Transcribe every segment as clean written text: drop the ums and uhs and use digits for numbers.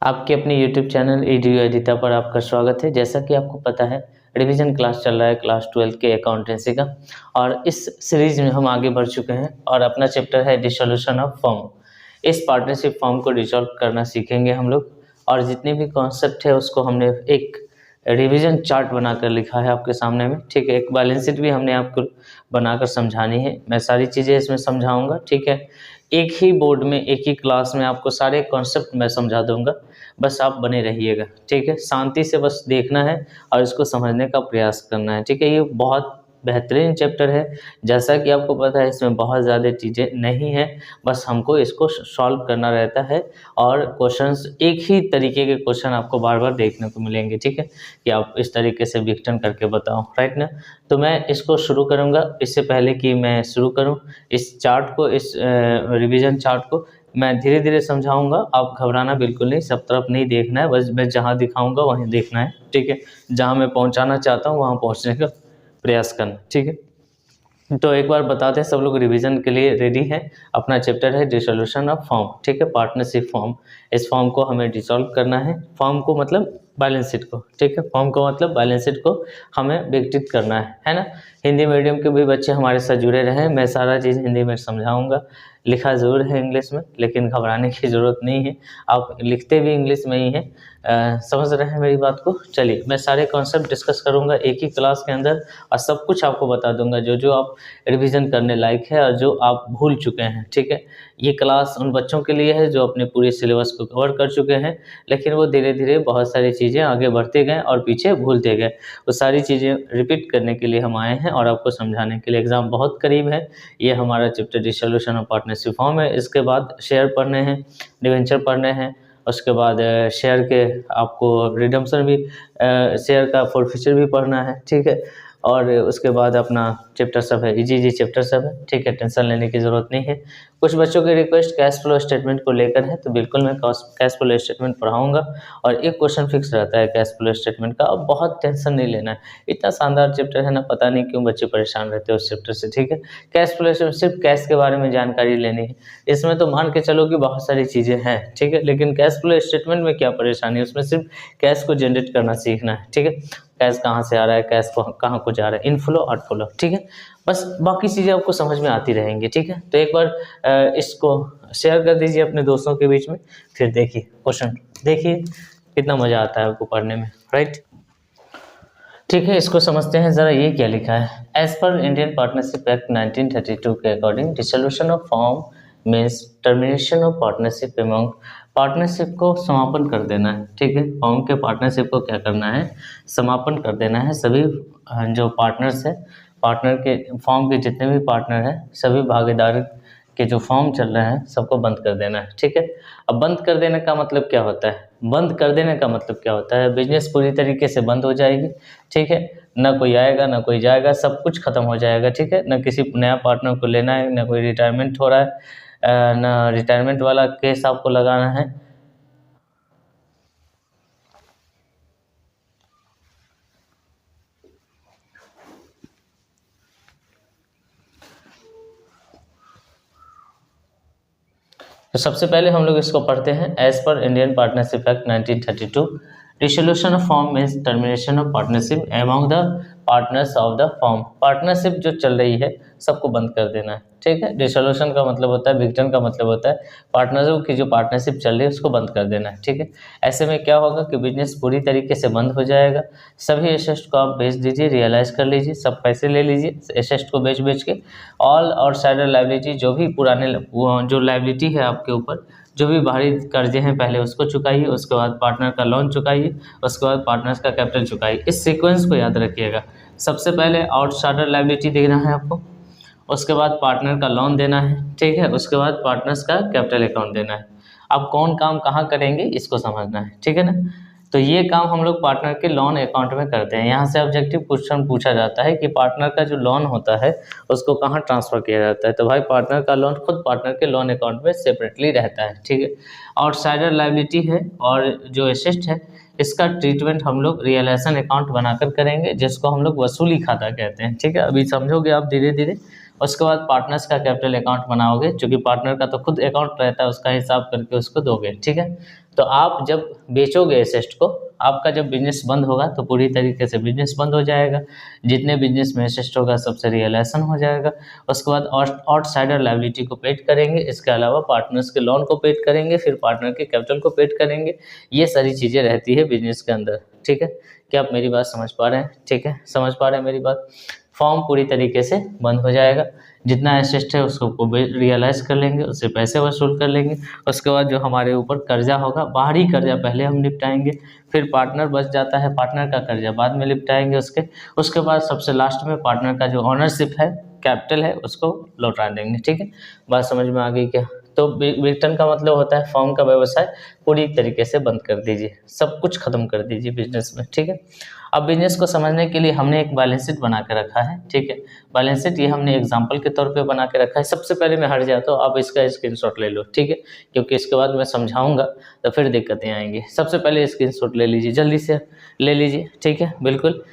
आपके अपने YouTube channel EDU एडिटा पर आपका स्वागत है। जैसा कि आपको पता है, रिवीजन क्लास चल रहा है क्लास 12 के अकाउंटेंसी का, और इस सीरीज में हम आगे बढ़ चुके हैं और अपना चैप्टर है डिसोल्यूशन ऑफ फॉर्म। इस पार्टनरशिप फॉर्म को डिसॉल्व करना सीखेंगे हम लोग, और जितने भी कॉन्सेप्ट है उसको हमने एक रिवीजन चार्ट बनाकर लिखा है आपके सामने में। ठीक है, एक बैलेंस शीट भी हमने आपको बनाकर समझानी है। मैं सारी चीज़ें इसमें समझाऊंगा। ठीक है, एक ही बोर्ड में एक ही क्लास में आपको सारे कॉन्सेप्ट मैं समझा दूंगा, बस आप बने रहिएगा। ठीक है, शांति से बस देखना है और इसको समझने का प्रयास करना है। ठीक है, ये बहुत बेहतरीन चैप्टर है। जैसा कि आपको पता है, इसमें बहुत ज़्यादा चीज़ें नहीं हैं, बस हमको इसको सॉल्व करना रहता है, और क्वेश्चंस एक ही तरीके के क्वेश्चन आपको बार बार देखने को मिलेंगे। ठीक है, कि आप इस तरीके से विघटन करके बताओ, राइट ना। तो मैं इसको शुरू करूँगा। इससे पहले कि मैं शुरू करूँ इस चार्ट को, इस रिवीजन चार्ट को मैं धीरे धीरे समझाऊंगा। आप घबराना बिल्कुल नहीं, सब तरफ नहीं देखना है, बस मैं जहाँ दिखाऊंगा वहीं देखना है। ठीक है, जहाँ मैं पहुँचाना चाहता हूँ वहाँ पहुँचने का प्रयास करना। ठीक है, तो एक बार बताते हैं सब लोग रिवीजन के लिए रेडी हैं। अपना चैप्टर है डिसोल्यूशन ऑफ फॉर्म। ठीक है, पार्टनरशिप फॉर्म। इस फॉर्म को हमें डिसॉल्व करना है। फॉर्म को मतलब बैलेंस शीट को। ठीक है, फॉर्म को मतलब बैलेंस शीट को हमें विघटित करना है ना। हिंदी मीडियम के भी बच्चे हमारे साथ जुड़े रहें, मैं सारा चीज़ हिंदी में समझाऊंगा। लिखा ज़रूर है इंग्लिश में, लेकिन घबराने की ज़रूरत नहीं है, आप लिखते भी इंग्लिश में ही हैं। समझ रहे हैं मेरी बात को। चलिए, मैं सारे कॉन्सेप्ट डिस्कस करूंगा एक ही क्लास के अंदर, और सब कुछ आपको बता दूंगा जो जो आप रिवीजन करने लायक है और जो आप भूल चुके हैं। ठीक है, ये क्लास उन बच्चों के लिए है जो अपने पूरे सिलेबस को कवर कर चुके हैं, लेकिन वो धीरे धीरे बहुत सारी चीज़ें आगे बढ़ते गए और पीछे भूलते गए। वो सारी चीज़ें रिपीट करने के लिए हम आए हैं और आपको समझाने के लिए। एग्ज़ाम बहुत करीब है। ये हमारा chapter dissolution of partnership form है। इसके बाद शेयर पढ़ने हैं, डिवेंचर पढ़ने हैं, उसके बाद शेयर के आपको रिडम्पशन भी, शेयर का फोरफीचर भी पढ़ना है। ठीक है, और उसके बाद अपना चैप्टर सब है, इजी चैप्टर सब है। ठीक है, टेंशन लेने की ज़रूरत नहीं है। कुछ बच्चों की रिक्वेस्ट कैश फ्लो स्टेटमेंट को लेकर है, तो बिल्कुल मैं कैश फ्लो स्टेटमेंट पढ़ाऊंगा, और एक क्वेश्चन फिक्स रहता है कैश फ्लो स्टेटमेंट का। अब बहुत टेंशन नहीं लेना है, इतना शानदार चैप्टर है ना, पता नहीं क्यों बच्चे परेशान रहते हैं उस चैप्टर से। ठीक है, कैश फ्लो स्टेटमेंट सिर्फ कैश के बारे में जानकारी लेनी है। इसमें तो मान के चलो कि बहुत सारी चीज़ें हैं। ठीक है, लेकिन कैश फ्लो स्टेटमेंट में क्या परेशानी है, उसमें सिर्फ कैश को जनरेट करना सीखना है। ठीक है, कैश कहाँ से आ रहा है, कैश को कहाँ को जा रहा है, इनफ्लो आउटफ्लो। ठीक है, बस बाकी चीज़ें आपको समझ में आती रहेंगी। ठीक है, तो एक बार इसको शेयर कर दीजिए अपने दोस्तों के बीच में, फिर देखिए क्वेश्चन, देखिए कितना मज़ा आता है आपको पढ़ने में, राइट। ठीक है, इसको समझते हैं ज़रा। ये क्या लिखा है, एज पर इंडियन पार्टनरशिप एक्ट 1932 के according dissolution of firm means termination of partnership among. Partnership को समापन कर देना है। ठीक है, फॉर्म के पार्टनरशिप को क्या करना है, समापन कर देना है। सभी जो पार्टनर्स है, पार्टनर के फॉर्म के जितने भी पार्टनर हैं, सभी भागीदार के जो फॉर्म चल रहे हैं सबको बंद कर देना है। ठीक है, अब बंद कर देने का मतलब क्या होता है, बंद कर देने का मतलब क्या होता है, बिजनेस पूरी तरीके से बंद हो जाएगी। ठीक है, ना कोई आएगा ना कोई जाएगा, सब कुछ खत्म हो जाएगा। ठीक है, ना किसी नया पार्टनर को लेना है, ना कोई रिटायरमेंट हो रहा है, ना रिटायरमेंट वाला केस आपको लगाना है। तो सबसे पहले हम लोग इसको पढ़ते हैं। एज पर Indian partnership act 1932, dissolution of firm means termination of partnership among the partners of the firm. Partnership जो चल रही है सबको बंद कर देना है। ठीक है, डिसोल्यूशन का मतलब होता है, विघटन का मतलब होता है पार्टनरों की जो पार्टनरशिप चल रही है उसको बंद कर देना है। ठीक है, ऐसे में क्या होगा कि बिजनेस पूरी तरीके से बंद हो जाएगा। सभी एसेट को आप बेच दीजिए, रियलाइज कर लीजिए, सब पैसे ले लीजिए एसेट को बेच बेच के। ऑल आउटसाइडर लायबिलिटी, जो भी पुराने जो लायबिलिटी है आपके ऊपर, जो भी बाहरी कर्जे हैं पहले उसको चुकाइए, उसके बाद पार्टनर का लोन चुकाइए, उसके बाद पार्टनर्स का कैपिटल चुकाइए। इस सीक्वेंस को याद रखिएगा। सबसे पहले आउटसाइडर लायबिलिटी देना है आपको, उसके बाद पार्टनर का लोन देना है। ठीक है, उसके बाद पार्टनर्स का कैपिटल अकाउंट देना है। अब कौन काम कहाँ करेंगे इसको समझना है। ठीक है ना, तो ये काम हम लोग पार्टनर के लोन अकाउंट में करते हैं। यहाँ से ऑब्जेक्टिव क्वेश्चन पूछा जाता है कि पार्टनर का जो लोन होता है उसको कहाँ ट्रांसफ़र किया जाता है, तो भाई पार्टनर का लोन खुद पार्टनर के लोन अकाउंट में सेपरेटली रहता है। ठीक है, आउटसाइडर लायबिलिटी है, और जो एसेट है इसका ट्रीटमेंट हम लोग रियलाइजेशन अकाउंट बनाकर करेंगे, जिसको हम लोग वसूली खाता कहते हैं। ठीक है, अभी समझोगे आप धीरे धीरे। उसके बाद पार्टनर्स का कैपिटल अकाउंट बनाओगे, क्योंकि पार्टनर का तो खुद अकाउंट रहता है, उसका हिसाब करके उसको दोगे। ठीक है, तो आप जब बेचोगे एसेट को, आपका जब बिजनेस बंद होगा तो पूरी तरीके से बिजनेस बंद हो जाएगा, जितने बिजनेस में एसेट होगा सबसे रियलाइजेशन हो जाएगा। उसके बाद आउटसाइडर लायबिलिटी को पेड करेंगे, इसके अलावा पार्टनर्स के लोन को पेड करेंगे, फिर पार्टनर के कैपिटल को पेड करेंगे। ये सारी चीज़ें रहती है बिजनेस के अंदर। ठीक है, क्या आप मेरी बात समझ पा रहे हैं? ठीक है, समझ पा रहे हैं मेरी बात। फॉर्म पूरी तरीके से बंद हो जाएगा, जितना एसेट है उसको रियलाइज कर लेंगे, उससे पैसे वसूल कर लेंगे। उसके बाद जो हमारे ऊपर कर्जा होगा, बाहरी कर्जा पहले हम निपटाएंगे, फिर पार्टनर बच जाता है, पार्टनर का कर्जा बाद में निपटाएंगे। उसके बाद सबसे लास्ट में पार्टनर का जो ऑनरशिप है, कैपिटल है, उसको लौटा देंगे। ठीक है, बात समझ में आ गई क्या? तो रिटर्न का मतलब होता है फर्म का व्यवसाय पूरी तरीके से बंद कर दीजिए, सब कुछ खत्म कर दीजिए बिजनेस में। ठीक है, अब बिजनेस को समझने के लिए हमने एक बैलेंस शीट बना के रखा है। ठीक है, बैलेंस शीट ये हमने एग्जांपल के तौर पे बना के रखा है। सबसे पहले मैं हट जाता हूँ, आप इसका स्क्रीनशॉट ले लो। ठीक है, क्योंकि इसके बाद मैं समझाऊंगा तो फिर दिक्कतें आएंगी। सबसे पहले स्क्रीनशॉट ले लीजिए, जल्दी से ले लीजिए। ठीक है, बिल्कुल,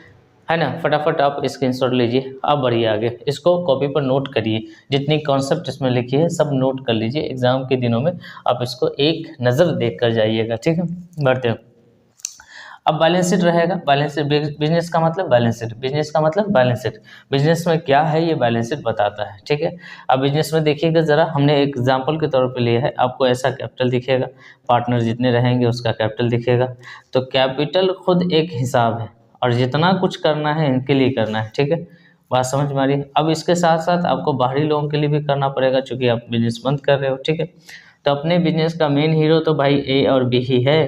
है ना, फटाफट आप स्क्रीनशॉट लीजिए। आप बढ़िए आगे इसको कॉपी पर नोट करिए, जितनी कॉन्सेप्ट इसमें लिखी है सब नोट कर लीजिए। एग्जाम के दिनों में आप इसको एक नज़र देख कर जाइएगा। ठीक है, बढ़ते हैं। अब बैलेंस शीट रहेगा, बैलेंस शीट बिजनेस का मतलब बैलेंस शीट, बिजनेस का मतलब बैलेंस शीट, बिजनेस में क्या है ये बैलेंस शीट बताता है। ठीक है, अब बिजनेस में देखिएगा ज़रा, हमने एक एग्जांपल के तौर पे लिया है। आपको ऐसा कैपिटल दिखेगा, पार्टनर जितने रहेंगे उसका कैपिटल दिखेगा। तो कैपिटल खुद एक हिसाब है और जितना कुछ करना है इनके लिए करना है। ठीक है, बात समझ में आ रही है? अब इसके साथ साथ आपको बाहरी लोगों के लिए भी करना पड़ेगा, चूँकि आप बिजनेस बंद कर रहे हो। ठीक है, तो अपने बिजनेस का मेन हीरो तो भाई ए और बी ही है।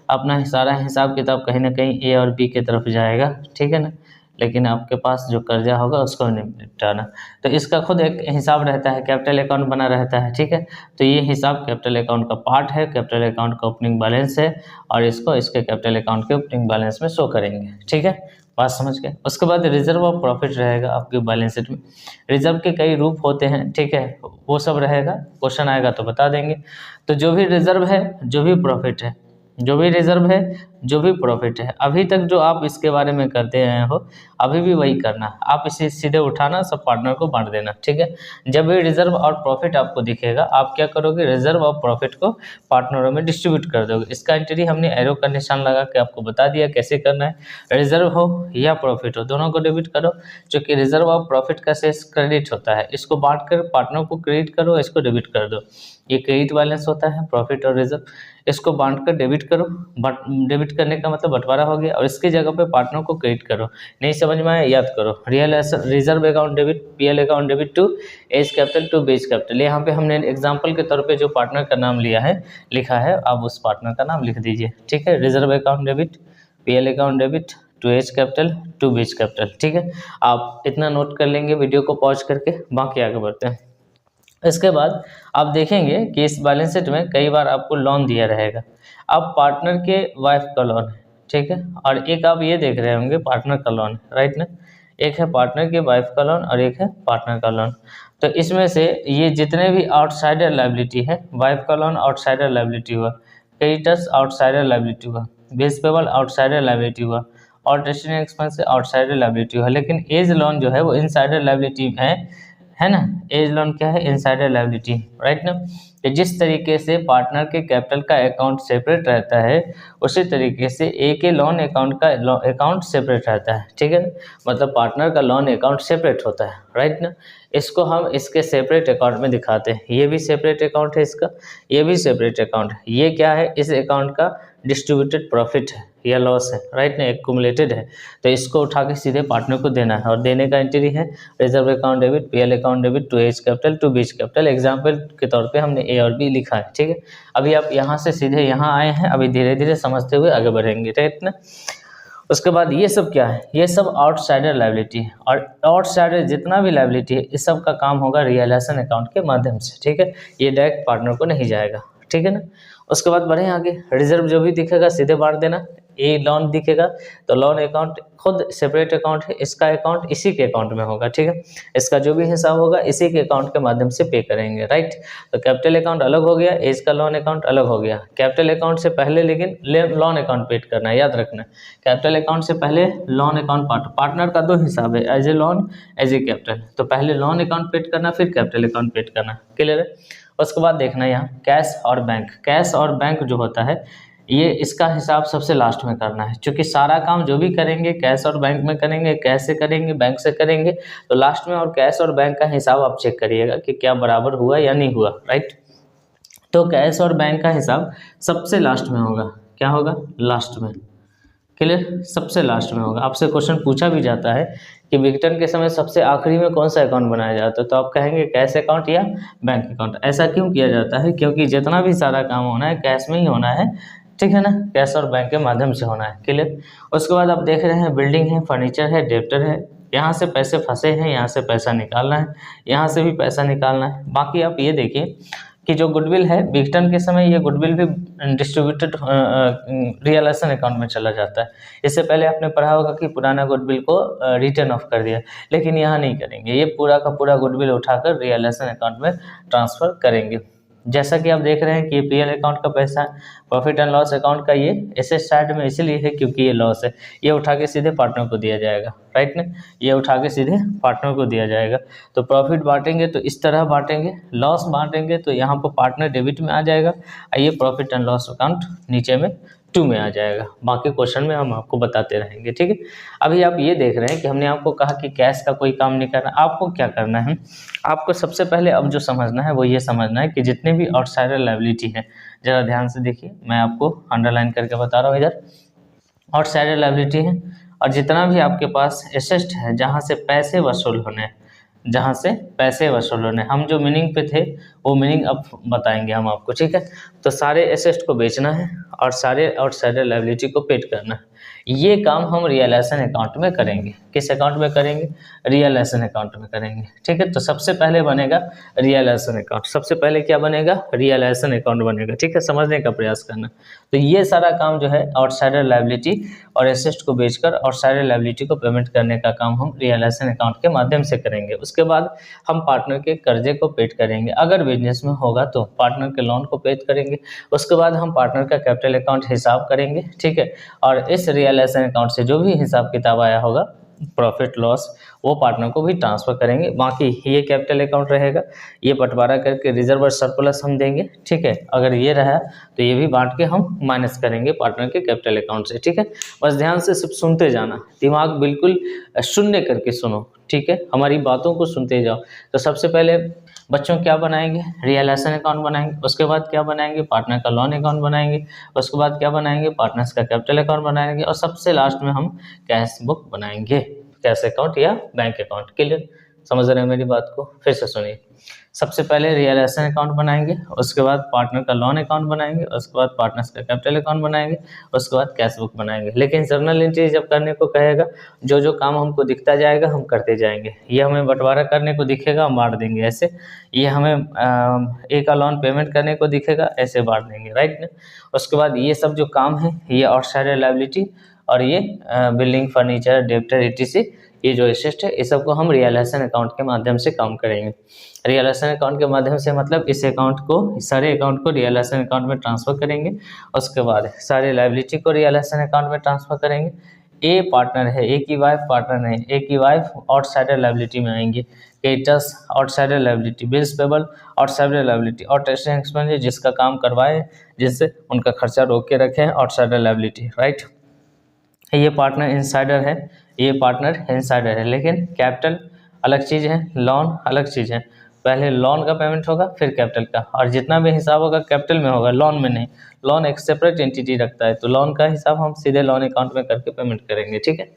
अपना सारा हिसाब किताब कहीं ना कहीं ए और बी की तरफ जाएगा। ठीक है ना, लेकिन आपके पास जो कर्जा होगा उसको निपटाना। तो इसका खुद एक हिसाब रहता है, कैपिटल अकाउंट बना रहता है। ठीक है, तो ये हिसाब कैपिटल अकाउंट का पार्ट है, कैपिटल अकाउंट का ओपनिंग बैलेंस है और इसको इसके कैपिटल अकाउंट के ओपनिंग बैलेंस में शो करेंगे। ठीक है, बात समझ गए? उसके बाद रिजर्व ऑफ प्रॉफिट रहेगा आपके बैलेंस शीट में। रिजर्व के कई रूप होते हैं। ठीक है, वो सब रहेगा, क्वेश्चन आएगा तो बता देंगे। तो जो भी रिजर्व है, जो भी प्रॉफिट है, जो भी रिजर्व है, जो भी प्रॉफिट है, अभी तक जो आप इसके बारे में करते आए हो अभी भी वही करना। आप इसे सीधे उठाना, सब पार्टनर को बांट देना। ठीक है, जब भी रिजर्व और प्रॉफिट आपको दिखेगा, आप क्या करोगे, रिजर्व और प्रॉफिट को पार्टनरों में डिस्ट्रीब्यूट कर दोगे। इसका एंट्री हमने एरो का निशान लगा के आपको बता दिया कैसे करना है। रिजर्व हो या प्रॉफिट हो, दोनों को डेबिट करो। चूँकि रिजर्व और प्रॉफिट का शेष क्रेडिट होता है, इसको बांट कर पार्टनर को क्रेडिट करो, इसको डेबिट कर दो। ये क्रेडिट बैलेंस होता है, प्रॉफिट और रिजर्व। इसको बांट कर डेबिट करो, बट डेबिट करने का मतलब बंटवारा हो गया, और इसकी जगह पे पार्टनर को क्रेडिट करो। नहीं समझ में आया, याद करो। Reserve account debit, PL account debit to as capital to base capital. यहाँ पे हमने एग्जांपल के तौर पे जो पार्टनर का नाम लिया है, लिखा है, आप उस पार्टनर का नाम लिख दीजिए। ठीक है, reserve account debit, PL account debit to as capital to base capital. ठीक है, आप इतना नोट कर लेंगे वीडियो को पॉज करके, बाकी आगे बढ़ते हैं। इसके बाद आप देखेंगे कि इस बैलेंस शीट में कई बार आपको लोन दिया रहेगा। अब पार्टनर के वाइफ का लोन है। ठीक है, और एक आप ये देख रहे होंगे पार्टनर का लोन, राइट ना। एक है पार्टनर के वाइफ का लोन और एक है पार्टनर का लोन। तो इसमें से ये जितने भी आउटसाइडर लायबिलिटी है, वाइफ का लोन आउटसाइडर लायबिलिटी हुआ, क्रेडिटर्स आउटसाइडर लायबिलिटी हुआ, बिल्स पेबल आउटसाइडर लायबिलिटी हुआ, और टेस्टिंग एक्सपेंस आउटसाइडर लायबिलिटी हुआ। लेकिन एज लोन जो है वो इनसाइडर लायबिलिटी है ना। एज लोन क्या है, इनसाइडर लायबिलिटी, राइट ना। तो जिस तरीके से पार्टनर के कैपिटल का अकाउंट सेपरेट रहता है, उसी तरीके से ए के लोन अकाउंट का अकाउंट सेपरेट रहता है। ठीक है, मतलब पार्टनर का लोन अकाउंट सेपरेट होता है, राइट ना। इसको हम इसके सेपरेट अकाउंट में दिखाते हैं। ये भी सेपरेट अकाउंट है इसका, ये भी सेपरेट अकाउंट है। ये क्या है, इस अकाउंट का डिस्ट्रीब्यूटेड प्रॉफिट है या लॉस है, राइट ना, एक्यूमुलेटेड है। तो इसको उठा के सीधे पार्टनर को देना है, और देने का एंट्री है reserve account debit, PL account debit to as capital to beach capital. Example के तौर पे हमने ए और बी लिखा है। ठीक है, अभी आप यहाँ से सीधे यहाँ आए हैं, अभी धीरे धीरे समझते हुए आगे बढ़ेंगे, राइट ना। उसके बाद ये सब क्या है, ये सब आउटसाइडर लायबिलिटी है, और आउटसाइडर जितना भी लायबिलिटी है इस सब का काम होगा रियलाइजेशन अकाउंट के माध्यम से। ठीक है, ये डायरेक्ट पार्टनर को नहीं जाएगा। ठीक है ना। उसके बाद बढ़े आगे, रिजर्व जो भी दिखेगा सीधे बांट देना। ए लोन दिखेगा तो लोन अकाउंट खुद सेपरेट अकाउंट है, इसका अकाउंट इसी के अकाउंट में होगा। ठीक है, इसका जो भी हिसाब होगा इसी के अकाउंट के माध्यम से पे करेंगे, राइट। तो कैपिटल अकाउंट अलग हो गया, एज का लोन अकाउंट अलग हो गया। कैपिटल अकाउंट से पहले लेकिन लोन अकाउंट पेड करना है, याद रखना। कैपिटल अकाउंट से पहले लोन अकाउंट पार्टनर का दो हिसाब है, as a loan as a capital. तो पहले लोन अकाउंट पेड करना, फिर कैपिटल अकाउंट पेड करना, क्लियर है। उसके बाद देखना यहाँ कैश और बैंक। कैश और बैंक जो होता है ये इसका हिसाब सबसे लास्ट में करना है, क्योंकि सारा काम जो भी करेंगे कैश और बैंक में करेंगे, कैश से करेंगे, बैंक से करेंगे, तो लास्ट में और कैश और बैंक का हिसाब आप चेक करिएगा कि क्या बराबर हुआ या नहीं हुआ, राइट। तो कैश और बैंक का हिसाब सबसे लास्ट में होगा। क्या होगा? लास्ट में। क्लियर? सबसे लास्ट में होगा। आपसे क्वेश्चन पूछा भी जाता है कि विघटन के समय सबसे आखिरी में कौन सा अकाउंट बनाया जाता है, तो आप कहेंगे कैश अकाउंट या बैंक अकाउंट। ऐसा क्यों किया जाता है? क्योंकि जितना भी सारा काम होना है कैश में ही होना है, ठीक है ना, कैश और बैंक के माध्यम से होना है। क्लियर? उसके बाद आप देख रहे हैं बिल्डिंग है, फर्नीचर है, डेप्टर है, यहाँ से पैसे फंसे हैं, यहाँ से पैसा निकालना है, यहाँ से भी पैसा निकालना है। बाकी आप ये देखिए कि जो गुडविल है विघटन के समय ये गुडविल भी डिस्ट्रीब्यूटेड रियलाइजेशन अकाउंट में चला जाता है। इससे पहले आपने पढ़ा होगा कि पुराना गुडविल को रिटर्न ऑफ कर दिया, लेकिन यहाँ नहीं करेंगे, ये पूरा का पूरा गुडविल उठाकर रियलाइजेशन अकाउंट में ट्रांसफर करेंगे। जैसा कि आप देख रहे हैं कि ये पीएल अकाउंट का पैसा है, प्रॉफिट एंड लॉस अकाउंट का ये एसेट साइड में इसलिए है क्योंकि ये लॉस है, ये उठा के सीधे पार्टनर को दिया जाएगा, राइट ना, ये उठा के सीधे पार्टनर को दिया जाएगा। तो प्रॉफिट बांटेंगे तो इस तरह बांटेंगे, लॉस बांटेंगे तो यहाँ पर पार्टनर डेबिट में आ जाएगा, ये प्रॉफिट एंड लॉस अकाउंट नीचे में 2 में आ जाएगा। बाकी क्वेश्चन में हम आपको बताते रहेंगे, ठीक है। अभी आप ये देख रहे हैं कि हमने आपको कहा कि कैश का कोई काम नहीं करना। आपको क्या करना है? आपको सबसे पहले अब जो समझना है वो ये समझना है कि जितने भी आउटसाइडर लायबिलिटी है, जरा ध्यान से देखिए, मैं आपको अंडरलाइन करके बता रहा हूँ। इधर आउटसाइडर लायबिलिटी है और जितना भी आपके पास एसेट है जहाँ से पैसे वसूल होने हैं, जहाँ से पैसे वसूल होने, हम जो मीनिंग पे थे वो मीनिंग अब बताएंगे हम आपको, ठीक है। तो सारे एसेट को बेचना है और सारे आउटसाइडर लायबिलिटी को पेड करना है। ये काम हम रियलाइजेशन अकाउंट में करेंगे। किस अकाउंट में करेंगे? रियलाइजेशन अकाउंट में करेंगे, ठीक है। तो सबसे पहले बनेगा रियलाइजेशन अकाउंट। सबसे पहले क्या बनेगा? रियलाइजेशन अकाउंट बनेगा, ठीक है। समझने का प्रयास करना। तो ये सारा काम जो है आउटसाइडर लायबिलिटी और एसेट को बेचकर आउटसाइडर लायबिलिटी को पेमेंट करने का काम हम रियलाइजेशन अकाउंट के माध्यम से करेंगे। उसके बाद हम पार्टनर के कर्जे को पेड करेंगे, अगर बिजनेस में होगा तो पार्टनर के लोन को पेड करेंगे। उसके बाद हम पार्टनर का कैपिटल अकाउंट हिसाब करेंगे, ठीक है। और इस रियलाइजेशन अकाउंट से जो भी हिसाब किताब आया होगा प्रॉफिट लॉस, वो पार्टनर को भी ट्रांसफर करेंगे। बाकी ये कैपिटल अकाउंट रहेगा, ये बंटवारा करके रिजर्व और सरप्लस हम देंगे, ठीक है। अगर ये रहा तो ये भी बांट के हम माइनस करेंगे पार्टनर के कैपिटल अकाउंट से, ठीक है। बस ध्यान से सिर्फ सुनते जाना, दिमाग बिल्कुल शून्य करके सुनो, ठीक है। हमारी बातों को सुनते जाओ। तो सबसे पहले बच्चों क्या बनाएंगे? रियलाइजेशन अकाउंट बनाएंगे। उसके बाद क्या बनाएंगे? पार्टनर का लोन अकाउंट बनाएंगे। उसके बाद क्या बनाएंगे? पार्टनर्स का कैपिटल अकाउंट बनाएंगे। और सबसे लास्ट में हम कैश बुक बनाएंगे, कैश अकाउंट या बैंक अकाउंट। क्लियर? समझ रहे हैं मेरी बात को? फिर से सुनिए। सबसे पहले रियलाइजेशन अकाउंट बनाएंगे, उसके बाद पार्टनर का लोन अकाउंट बनाएंगे, उसके बाद पार्टनर्स का कैपिटल अकाउंट बनाएंगे, उसके बाद कैश बुक बनाएंगे। लेकिन जर्नल एंट्री जब करने को कहेगा, जो जो काम हमको दिखता जाएगा हम करते जाएंगे। ये हमें बंटवारा करने को दिखेगा, हम बांट देंगे ऐसे। ये हमें ए का लोन पेमेंट करने को दिखेगा, ऐसे बांट देंगे, राइट ना। उसके बाद ये सब जो काम है, ये आउटसाइडर लायबिलिटी और ये बिल्डिंग, फर्नीचर, डेप्टर, ETC, ये जो एसेट है, ये सब को हम रियलाइजेशन अकाउंट के माध्यम से काम करेंगे। रियलाइजेशन अकाउंट के माध्यम से मतलब इस अकाउंट को, सारे अकाउंट को रियलाइजेशन अकाउंट में ट्रांसफर करेंगे। उसके बाद सारे लायबिलिटी को रियलाइजेशन अकाउंट में ट्रांसफर करेंगे। ए पार्टनर है, ए की वाइफ पार्टनर है, ए की वाइफ आउटसाइडर लायबिलिटी में आएंगे। Creditors outsider liability, bills payable outsider liability, और टेस्टिंग एक्सपेंडिचर जिसका काम करवाए, जिससे उनका खर्चा रोक के रखें, आउटसाइडर लायबिलिटी, राइट। ये पार्टनर इनसाइडर है, ये पार्टनर इनसाइडर है। लेकिन कैपिटल अलग चीज़ है, लोन अलग चीज़ है। पहले लोन का पेमेंट होगा, फिर कैपिटल का, और जितना भी हिसाब होगा कैपिटल में होगा, लोन में नहीं। लोन एक सेपरेट एंटिटी रखता है, तो लोन का हिसाब हम सीधे लोन अकाउंट में करके पेमेंट करेंगे, ठीक है।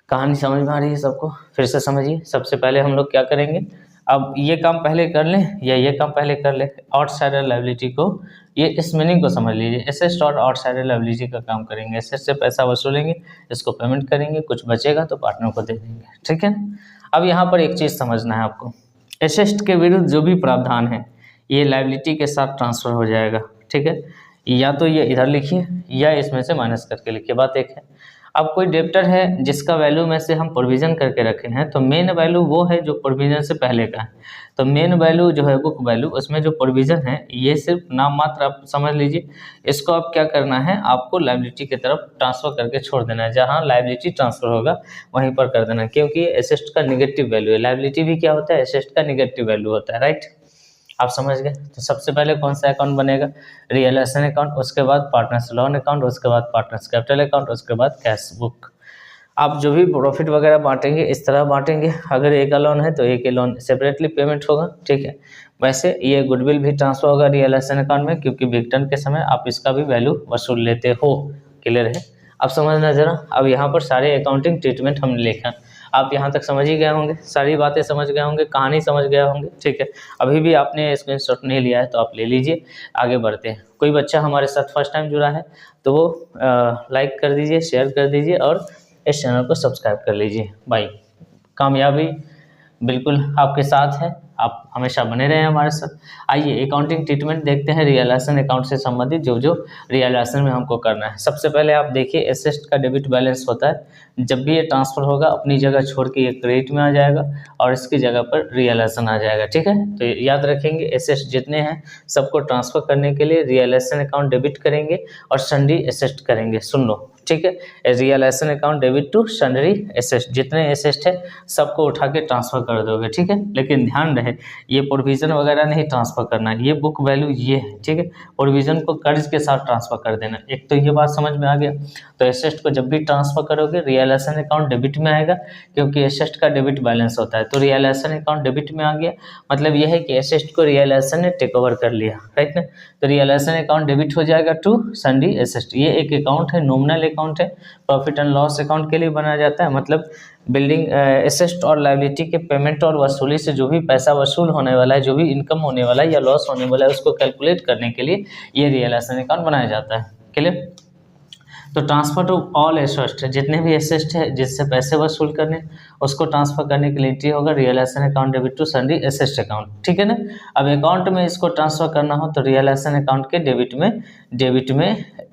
कहानी समझ में आ रही है सबको? फिर से समझिए। सबसे पहले हम लोग क्या करेंगे? अब ये काम पहले कर लें या ये काम पहले कर लें? आउटसाइडर लायबिलिटी को, ये इस मीनिंग को समझ लीजिए। एसेट और आउटसाइडर लायबिलिटी का काम करेंगे। एसेट से पैसा वसूलेंगे, इसको पेमेंट करेंगे, कुछ बचेगा तो पार्टनर को दे देंगे, ठीक है। अब यहाँ पर एक चीज़ समझना है आपको, एसेट के विरुद्ध जो भी प्रावधान है ये लायबिलिटी के साथ ट्रांसफर हो जाएगा, ठीक है। या तो ये इधर लिखिए या इसमें से माइनस करके लिखिए, बात एक है। अब कोई डेप्टर है जिसका वैल्यू में से हम प्रोविज़न करके रखे हैं, तो मेन वैल्यू वो है जो प्रोविज़न से पहले का है। तो मेन वैल्यू जो है बुक वैल्यू, उसमें जो प्रोविज़न है ये सिर्फ नाम मात्र आप समझ लीजिए। इसको आप क्या करना है, आपको लायबिलिटी की तरफ ट्रांसफ़र करके छोड़ देना है। जहाँ लायबिलिटी ट्रांसफ़र होगा वहीं पर कर देना है, क्योंकि एसेट का निगेटिव वैल्यू है। लायबिलिटी भी क्या होता है? एसेट का निगेटिव वैल्यू होता है, राइट। आप समझ गए। तो सबसे पहले कौन सा अकाउंट बनेगा, रियलाइजेशन अकाउंट, उसके बाद पार्टनर्स लोन अकाउंट, उसके बाद पार्टनर्स कैपिटल अकाउंट, उसके बाद कैश बुक। आप जो भी प्रॉफिट वगैरह बांटेंगे इस तरह बांटेंगे, अगर एक लोन है तो एक ही लोन सेपरेटली पेमेंट होगा, ठीक है। वैसे ये गुडविल भी ट्रांसफर होगा रियलाइजेशन अकाउंट में, क्योंकि रिटर्न के समय आप इसका भी वैल्यू वसूल लेते हो। क्लियर है, अब समझना जरा। अब यहाँ पर सारे अकाउंटिंग ट्रीटमेंट हमने लिखा, आप यहाँ तक समझ ही गए होंगे, सारी बातें समझ गए होंगे, कहानी समझ गए होंगे, ठीक है। अभी भी आपने स्क्रीनशॉट नहीं लिया है तो आप ले लीजिए, आगे बढ़ते हैं। कोई बच्चा हमारे साथ फर्स्ट टाइम जुड़ा है तो वो लाइक कर दीजिए, शेयर कर दीजिए और इस चैनल को सब्सक्राइब कर लीजिए। भाई कामयाबी बिल्कुल आपके साथ है, आप हमेशा बने रहें हमारे साथ। आइए अकाउंटिंग ट्रीटमेंट देखते हैं रियलाइजेशन अकाउंट से संबंधित, जो जो रियलाइजेशन में हमको करना है। सबसे पहले आप देखिए एसेट का डेबिट बैलेंस होता है, जब भी ये ट्रांसफर होगा अपनी जगह छोड़ के ये क्रेडिट में आ जाएगा और इसकी जगह पर रियलाइजेशन आ जाएगा, ठीक है। तो याद रखेंगे एसेट जितने हैं सबको ट्रांसफर करने के लिए रियलाइजेशन अकाउंट डेबिट करेंगे और सन्ड्री एसेट करेंगे। सुन लो, ठीक है, realisation account debit to sundry asset, जितने एसेट है सबको उठा के ट्रांसफर कर दोगे, ठीक है। लेकिन ध्यान रहे ये प्रोविजन वगैरह नहीं ट्रांसफर करना है, ये बुक वैल्यू ये है, ठीक है। प्रोविजन को कर्ज के साथ ट्रांसफर कर देना, एक तो ये बात समझ में आ गया। तो एसेट को जब भी ट्रांसफर करोगे रियलाइजेशन अकाउंट डेबिट में आएगा, क्योंकि एसेट का डेबिट बैलेंस होता है। तो रियलाइजेशन अकाउंट डेबिट में आ गया, मतलब यह है कि एसेट को रियलाइजेशन ने टेक ओवर कर लिया, राइट ना। तो रियलाइजेशन अकाउंट डेबिट हो जाएगा टू सन्ड्री एसेट। ये एक अकाउंट है, नॉमिनल अकाउंट है, प्रॉफिट एंड लॉस अकाउंट के लिए बनाया जाता है। मतलब बिल्डिंग एसेट और लायबिलिटी के पेमेंट और वसूली से जो भी पैसा वसूल होने वाला है, जो भी इनकम होने वाला है या लॉस होने वाला है, उसको कैलकुलेट करने के लिए ये रियलाइजेशन अकाउंट बनाया जाता है। क्लियर। तो ट्रांसफर टू ऑल एसेट, जितने भी एसेट है जिससे पैसे वसूल करने उसको ट्रांसफर करने के लिए एंट्री होगा realisation account debit to sundry asset account, ठीक है ना। अब अकाउंट में इसको ट्रांसफर करना हो तो रियलाइजेशन अकाउंट के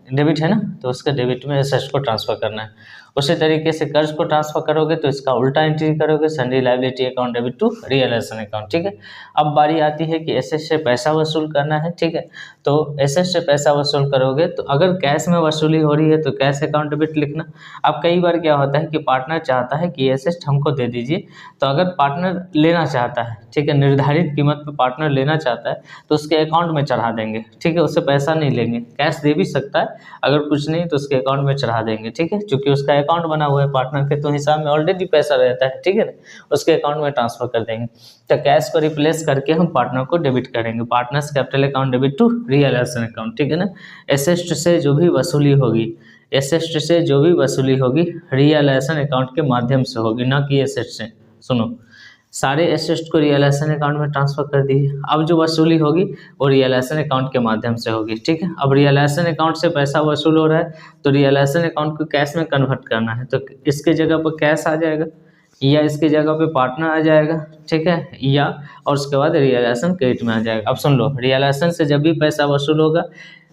डेबिट है ना, तो उसके डेबिट में एसेट को ट्रांसफर करना है। उसी तरीके से कर्ज को ट्रांसफर करोगे तो इसका उल्टा एंट्री करोगे, sundry liability account debit to realisation account, ठीक है। अब बारी आती है कि एसेट से पैसा वसूल करना है, ठीक है। तो एसेट से पैसा वसूल करोगे तो अगर कैश में वसूली हो रही है तो कैश अकाउंट डेबिट लिखना। अब कई बार क्या होता है कि पार्टनर चाहता है कि एसेट हमको दे दीजिए, तो अगर पार्टनर लेना चाहता है, ठीक है, निर्धारित कीमत पर पार्टनर लेना चाहता है तो उसके अकाउंट में चढ़ा देंगे, ठीक है। उससे पैसा नहीं लेंगे, कैश दे भी सकता है, अगर कुछ नहीं तो उसके अकाउंट में चढ़ा देंगे, ठीक है। क्योंकि उसका अकाउंट बना हुआ है पार्टनर के, तो हिसाब में ऑलरेडी पैसा रहता है, ठीक है ना, उसके अकाउंट में ट्रांसफर कर देंगे। तो कैश को रिप्लेस करके हम पार्टनर को डेबिट करेंगे, partners capital account debit to realisation account, ठीक है ना। एसेट से जो भी वसूली होगी, एसेट से जो भी वसूली होगी रियलाइजेशन अकाउंट के माध्यम से होगी, ना कि एसेट से। सुनो, सारे एसेट को रियलाइजेशन अकाउंट में ट्रांसफर कर दीजिए। अब जो वसूली होगी वो रियलाइजेशन अकाउंट के माध्यम से होगी, ठीक है। अब रियलाइजेशन अकाउंट से पैसा वसूल हो रहा है तो रियलाइजेशन अकाउंट को कैश में कन्वर्ट करना है, तो इसके जगह पर कैश आ जाएगा या इसकी जगह पे पार्टनर आ जाएगा, ठीक है, या और उसके बाद रियलाइजेशन क्रेडिट में आ जाएगा। अब सुन लो, रियलाइजेशन से जब भी पैसा वसूल होगा,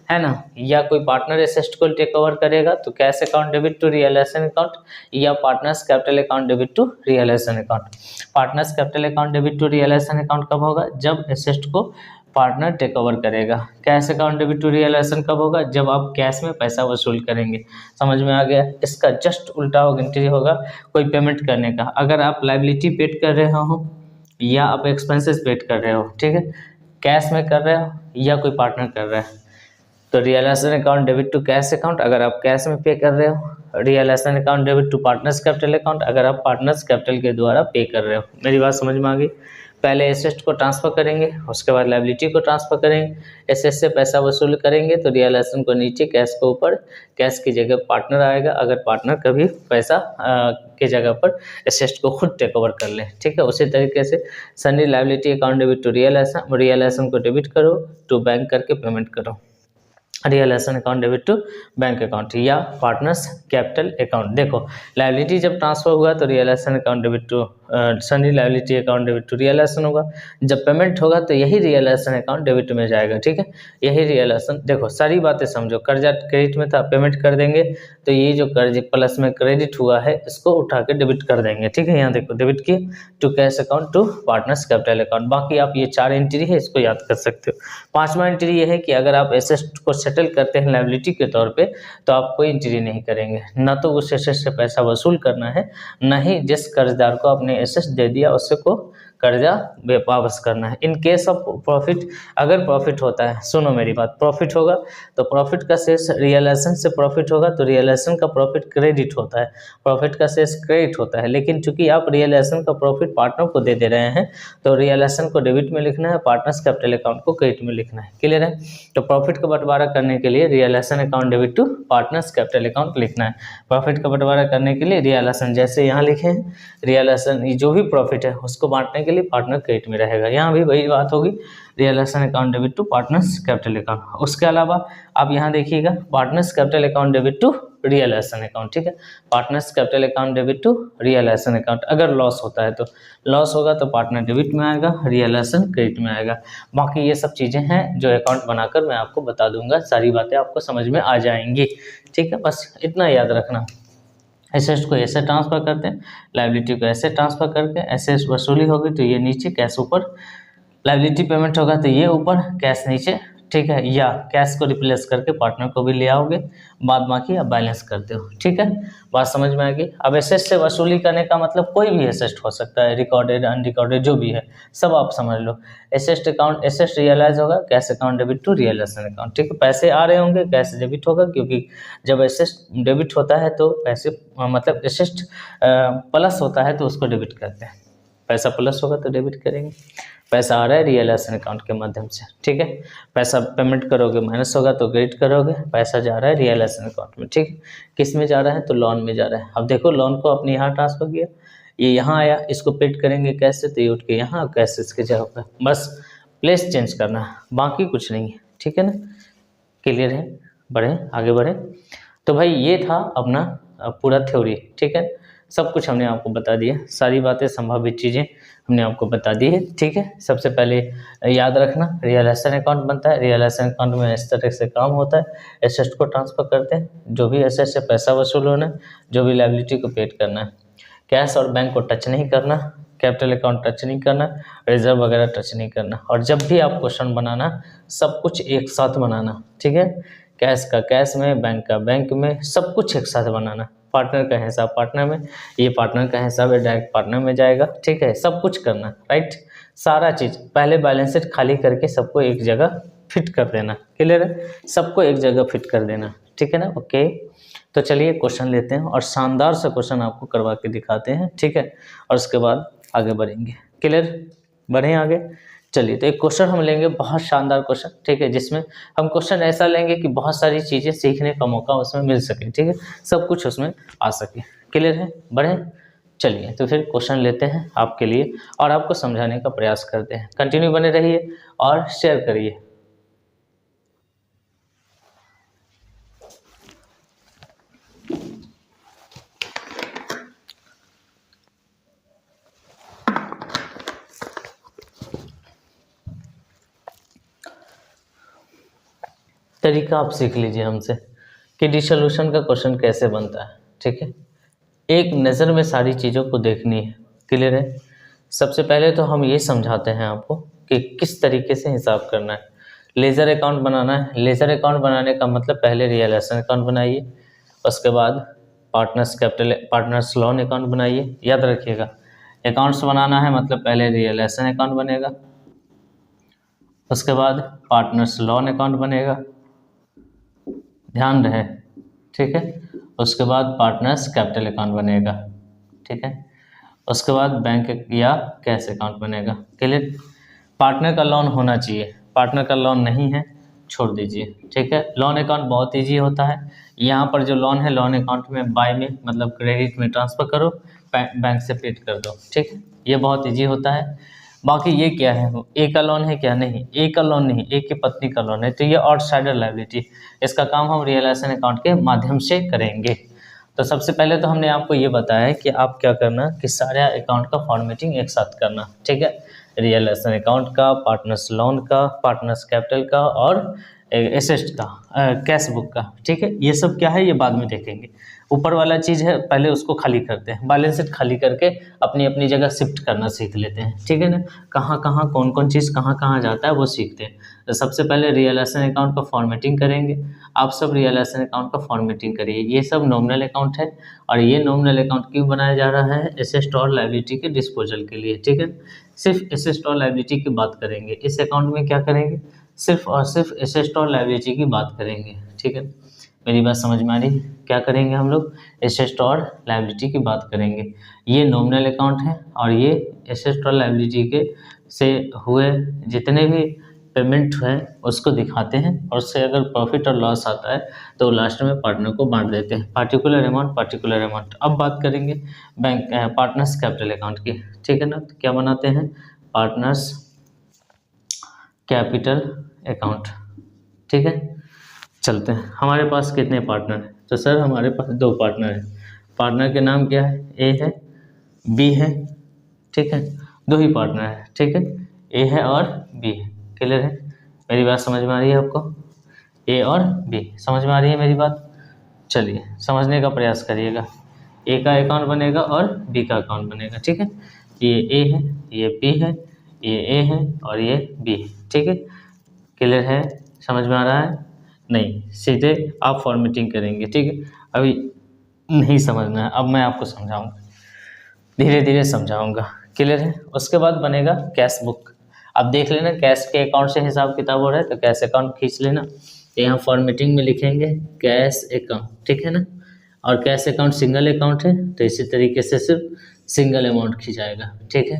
है ना, या कोई पार्टनर एसेट को टेक ओवर करेगा तो cash account debit to realisation account या partners capital account debit to realisation account. Partners capital account debit to realisation account कब होगा, जब एसेट को पार्टनर टेक ओवर करेगा। Cash account debit to realisation कब होगा, जब आप कैश में पैसा वसूल करेंगे। समझ में आ गया। इसका जस्ट उल्टा एंट्री होगा कोई पेमेंट करने का। अगर आप लायबिलिटी पेड कर रहे हो या आप एक्सपेंसेस पेड कर रहे हो, ठीक है, कैश में कर रहे हो या कोई पार्टनर कर रहा है, तो realisation account debit to cash account अगर आप कैश में पे कर रहे हो, realisation account debit to partners capital account अगर आप पार्टनर्स कैपिटल के द्वारा पे कर रहे हो। मेरी बात समझ में आ गई। पहले एसेट को ट्रांसफर करेंगे, उसके बाद लायबिलिटी को ट्रांसफर करेंगे। एसेट से पैसा वसूल करेंगे तो रियलाइजेशन को नीचे, कैश को ऊपर, कैश की जगह पार्टनर आएगा अगर पार्टनर कभी पैसा की जगह पर एसेट को खुद टेक ओवर कर ले, ठीक है। उसी तरीके से sundry liability account debit to realisation को डेबिट करो टू बैंक करके पेमेंट करो। Realisation account debit to bank account या पार्टनर्स कैपिटल अकाउंट। देखो, लायबिलिटी जब ट्रांसफर हुआ तो realisation account debit to sundry liability account debit to realisation होगा। जब पेमेंट होगा तो यही रियलाइजेशन अकाउंट डेबिट में जाएगा, ठीक है। यही रियलाइजेशन, देखो सारी बातें समझो। कर्जा क्रेडिट में था, पेमेंट कर देंगे तो ये जो कर्ज प्लस में क्रेडिट हुआ है इसको उठा के डेबिट कर देंगे, ठीक है। यहाँ देखो डेबिट किए to cash account to partners capital account. बाकी आप ये 4 एंट्री है इसको याद कर सकते हो। 5वां एंट्री ये है कि अगर आप एसेट को सेटल करते हैं लायबिलिटी के तौर पे तो आप कोई एंट्री नहीं करेंगे, ना तो उस एसेट से पैसा वसूल करना है, ना ही जिस कर्जदार को आपने एसेट दे दिया उससे को कर्जा वापस करना है। इन केस ऑफ प्रॉफिट, अगर प्रॉफिट होता है, सुनो मेरी बात, प्रॉफिट होगा तो प्रॉफिट का शेष रियलाइजेशन से प्रॉफिट होगा तो रियलाइजेशन का प्रॉफिट क्रेडिट होता है, प्रॉफिट का शेष क्रेडिट होता है। लेकिन चूंकि आप रियलाइजेशन का प्रॉफिट पार्टनर को दे रहे हैं तो रियलाइजेशन को डेबिट में लिखना है, पार्टनर्स कैपिटल अकाउंट को क्रेडिट में लिखना है। क्लियर है? तो प्रॉफिट का बंटवारा करने के लिए realisation account debit to partners capital account लिखना है। प्रॉफिट का बंटवारा करने के लिए रियलाइजेशन, जैसे यहाँ लिखे हैं रियलाइजेशन, जो भी प्रॉफिट है उसको बांटने के लिए पार्टनर क्रेडिट में रहेगा। यहाँ भी वही बात होगी, realisation account debit to partners capital account. उसके अलावा आप यहाँ देखिएगा partners capital account debit to realisation account, ठीक है, partners capital account debit to realisation account. अगर लॉस होता है तो लॉस होगा तो पार्टनर डेबिट में आएगा, रियलाइजेशन क्रेडिट में आएगा। बाकी ये सब चीज़ें हैं जो अकाउंट बनाकर मैं आपको बता दूंगा, सारी बातें आपको समझ में आ जाएंगी, ठीक है। बस इतना याद रखना, एसेट को ऐसे ट्रांसफर करते हैं, लायबिलिटी को ऐसे ट्रांसफर करके, एसेट वसूली होगी तो ये नीचे, कैश ऊपर, लायबिलिटी पेमेंट होगा तो ये ऊपर, कैश नीचे, ठीक है। या कैश को रिप्लेस करके पार्टनर को भी ले आओगे, बाद बाकी आप बैलेंस करते हो, ठीक है। बात समझ में आ गई। अब एसेट से वसूली करने का मतलब कोई भी एसेट हो सकता है, रिकॉर्डेड अनरिकॉर्डेड जो भी है सब आप समझ लो। एसेट अकाउंट, एसेट रियलाइज होगा, cash account debit to realisation account, ठीक है। पैसे आ रहे होंगे, कैश डेबिट होगा, क्योंकि जब एसेट डेबिट होता है तो पैसे मतलब एसेट प्लस होता है तो उसको डेबिट करते हैं, पैसा प्लस होगा तो डेबिट करेंगे। पैसा आ रहा है रियलाइजेशन अकाउंट के माध्यम से, ठीक है। पैसा पेमेंट करोगे माइनस होगा तो क्रेडिट करोगे, पैसा जा रहा है रियलाइजेशन अकाउंट में, ठीक है। किस में जा रहा है तो लोन में जा रहा है। अब देखो लोन को अपने यहाँ ट्रांसफर किया, ये यहाँ आया, इसको पेड करेंगे कैश से तो ये उठ के यहाँ, कैश इसके जगह पर, बस प्लेस चेंज करना है, बाकी कुछ नहीं है, ठीक है ना। क्लियर है? बढ़े आगे बढ़े। तो भाई ये था अपना पूरा थ्योरी, ठीक है। सब कुछ हमने आपको बता दिया, सारी बातें संभावित चीज़ें हमने आपको बता दी है, ठीक है। सबसे पहले याद रखना रियलाइजेशन अकाउंट बनता है, रियलाइजेशन अकाउंट में इस तरह से काम होता है, एसेट को ट्रांसफर करते हैं, जो भी एसेट से पैसा वसूल होना है, जो भी लायबिलिटी को पेड करना है, कैश और बैंक को टच नहीं करना, कैपिटल अकाउंट टच नहीं करना, रिजर्व वगैरह टच नहीं करना। और जब भी आप क्वेश्चन बनाना सब कुछ एक साथ बनाना, ठीक है। कैश का कैश में, बैंक का बैंक में, सब कुछ एक साथ बनाना। पार्टनर का हिसाब पार्टनर में, ये पार्टनर का हिसाब है डायरेक्ट पार्टनर में जाएगा, ठीक है। सब कुछ करना, राइट। सारा चीज़ पहले बैलेंस शीट खाली करके सबको एक जगह फिट कर देना, क्लियर है, सबको एक जगह फिट कर देना, ठीक है ना। ओके, तो चलिए क्वेश्चन लेते हैं और शानदार सा क्वेश्चन आपको करवा के दिखाते हैं, ठीक है। और उसके बाद आगे बढ़ेंगे, क्लियर, बढ़ें आगे। चलिए तो एक क्वेश्चन हम लेंगे, बहुत शानदार क्वेश्चन, ठीक है, जिसमें हम क्वेश्चन ऐसा लेंगे कि बहुत सारी चीज़ें सीखने का मौका उसमें मिल सके, ठीक है, सब कुछ उसमें आ सके। क्लियर है? बढ़ें। चलिए तो फिर क्वेश्चन लेते हैं आपके लिए और आपको समझाने का प्रयास करते हैं। कंटिन्यू बने रहिए और शेयर करिए। तरीका आप सीख लीजिए हमसे कि डिसोल्यूशन का क्वेश्चन कैसे बनता है, ठीक है। एक नज़र में सारी चीज़ों को देखनी है, क्लियर है। सबसे पहले तो हम ये समझाते हैं आपको कि किस तरीके से हिसाब करना है। लेजर अकाउंट बनाना है, लेजर अकाउंट बनाने का मतलब पहले रियलाइजेशन अकाउंट बनाइए, उसके बाद पार्टनर्स लोन अकाउंट बनाइए। याद रखिएगा अकाउंट्स बनाना है मतलब पहले रियलाइजेशन अकाउंट बनेगा, उसके बाद पार्टनर्स लोन अकाउंट बनेगा, ध्यान रहे, ठीक है। उसके बाद पार्टनर्स कैपिटल अकाउंट बनेगा, ठीक है। उसके बाद बैंक या कैश अकाउंट बनेगा, क्लियर। पार्टनर का लोन होना चाहिए, पार्टनर का लोन नहीं है छोड़ दीजिए, ठीक है। लोन अकाउंट बहुत इजी होता है, यहाँ पर जो लोन है लोन अकाउंट में बाय में मतलब क्रेडिट में ट्रांसफ़र करो, बैंक से पेड कर दो, ठीक है, ये बहुत इजी होता है। बाकी ये क्या है, ए का लोन है क्या, नहीं, ए का लोन नहीं, ए की पत्नी का लोन है तो ये आउटसाइडर लायबिलिटी, इसका काम हम रियलाइजेशन अकाउंट के माध्यम से करेंगे। तो सबसे पहले तो हमने आपको ये बताया है कि आप क्या करना कि सारे अकाउंट का फॉर्मेटिंग एक साथ करना, ठीक है। रियलाइजेशन अकाउंट का, पार्टनर्स लोन का, पार्टनर्स कैपिटल का और एसेट का, कैश बुक का, ठीक है। ये सब क्या है ये बाद में देखेंगे। ऊपर वाला चीज़ है, पहले उसको खाली करते हैं, बैलेंस शीट खाली करके अपनी अपनी जगह शिफ्ट करना सीख लेते हैं, ठीक है ना। कहाँ कहाँ कौन कौन चीज़ कहाँ कहाँ जाता है वो सीखते हैं। तो सबसे पहले रियलाइजेशन अकाउंट का फॉर्मेटिंग करेंगे। आप सब रियलाइजेशन अकाउंट का फॉर्मेटिंग करिए। ये सब नॉमिनल अकाउंट है, और ये नॉमिनल अकाउंट क्यों बनाया जा रहा है? एसेट और लायबिलिटी के डिस्पोजल के लिए, ठीक है। सिर्फ एसेट और लायबिलिटी की बात करेंगे इस अकाउंट में। क्या करेंगे? सिर्फ और सिर्फ एसेट और लायबिलिटी की बात करेंगे, ठीक है। मेरी बात समझ में आ रही? क्या करेंगे हम लोग? एसेट और लायबिलिटी की बात करेंगे। ये नॉमिनल अकाउंट है, और ये एसेट और लायबिलिटी के से हुए जितने भी पेमेंट है उसको दिखाते हैं, और उससे अगर प्रॉफिट और लॉस आता है तो लास्ट में पार्टनर को बांट देते हैं, पार्टिकुलर अमाउंट। अब बात करेंगे बैंक पार्टनर्स कैपिटल अकाउंट की, ठीक है ना। तो क्या बनाते हैं? पार्टनर्स कैपिटल अकाउंट, ठीक है। चलते हैं, हमारे पास कितने पार्टनर हैं? तो सर हमारे पास 2 पार्टनर हैं। पार्टनर के नाम क्या है? ए है, बी है, ठीक है। 2 ही पार्टनर है, ठीक है। ए है और बी है। क्लियर है? मेरी बात समझ में आ रही है आपको? ए और बी समझ में आ रही है मेरी बात? चलिए समझने का प्रयास करिएगा। ए का अकाउंट बनेगा और बी का अकाउंट बनेगा, ठीक है। ये ए है, ये बी है, ये ए है और ये बी है, ठीक है। क्लियर है? समझ में आ रहा है? नहीं, सीधे आप फॉर्मेटिंग करेंगे, ठीक है। अभी नहीं समझना है, अब मैं आपको समझाऊंगा, धीरे धीरे समझाऊंगा। क्लियर है? उसके बाद बनेगा कैश बुक। अब देख लेना कैश के अकाउंट से हिसाब किताब हो रहा है तो कैश अकाउंट खींच लेना। तो यहाँ फॉर्मेटिंग में लिखेंगे कैश अकाउंट, ठीक है ना। और कैश अकाउंट सिंगल अकाउंट है तो इसी तरीके से सिर्फ सिंगल अमाउंट खींचाएगा, ठीक है।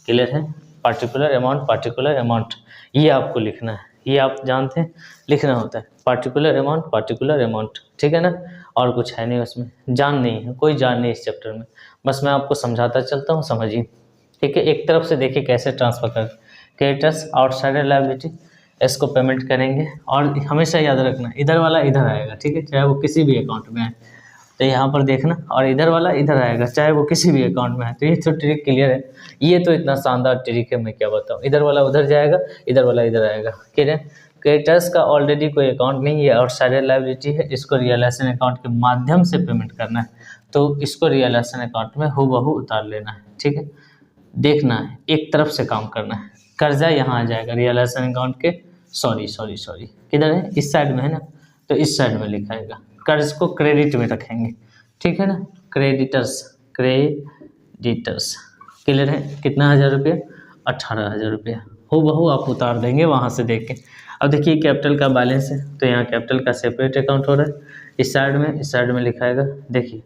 क्लियर है? पार्टिकुलर अमाउंट ये आपको लिखना है, ये आप जानते हैं लिखना होता है पार्टिकुलर अमाउंट, ठीक है ना। और कुछ है नहीं उसमें, जान नहीं है, कोई जान नहीं इस चैप्टर में, बस मैं आपको समझाता चलता हूँ, समझिए, ठीक है। एक तरफ से देखिए कैसे ट्रांसफर कर क्रेडिटर्स आउटसाइडर लायबिलिटी, इसको पेमेंट करेंगे। और हमेशा याद रखना इधर वाला इधर आएगा, ठीक है, चाहे वो किसी भी अकाउंट में आए। तो यहाँ पर देखना, और इधर वाला इधर आएगा चाहे वो किसी भी अकाउंट में है। तो ये तो ट्रिक क्लियर है, ये तो इतना शानदार ट्रिक है, मैं क्या बताऊँ। इधर वाला उधर जाएगा, इधर वाला इधर आएगा। क्लियर है? क्रेडिटर्स का ऑलरेडी कोई अकाउंट नहीं है, आउटसाइडर लायबिलिटी है, इसको रियलाइजेशन अकाउंट के माध्यम से पेमेंट करना है, तो इसको रियलाइजेशन अकाउंट में हूबहू उतार लेना है, ठीक है। देखना है, एक तरफ से काम करना है। कर्जा यहाँ आ जाएगा रियलाइजेशन अकाउंट के, सॉरी किधर है? इस साइड में है ना, तो इस साइड में लिखाएगा। कर्ज को क्रेडिट में रखेंगे, ठीक है ना। क्रेडिटर्स क्लियर है? कितना 1000 रुपया? 18,000 रुपया हूबहू आप उतार देंगे वहाँ से देख के। अब देखिए कैपिटल का बैलेंस है, तो यहाँ कैपिटल का सेपरेट अकाउंट हो रहा है, इस साइड में लिखाएगा। देखिए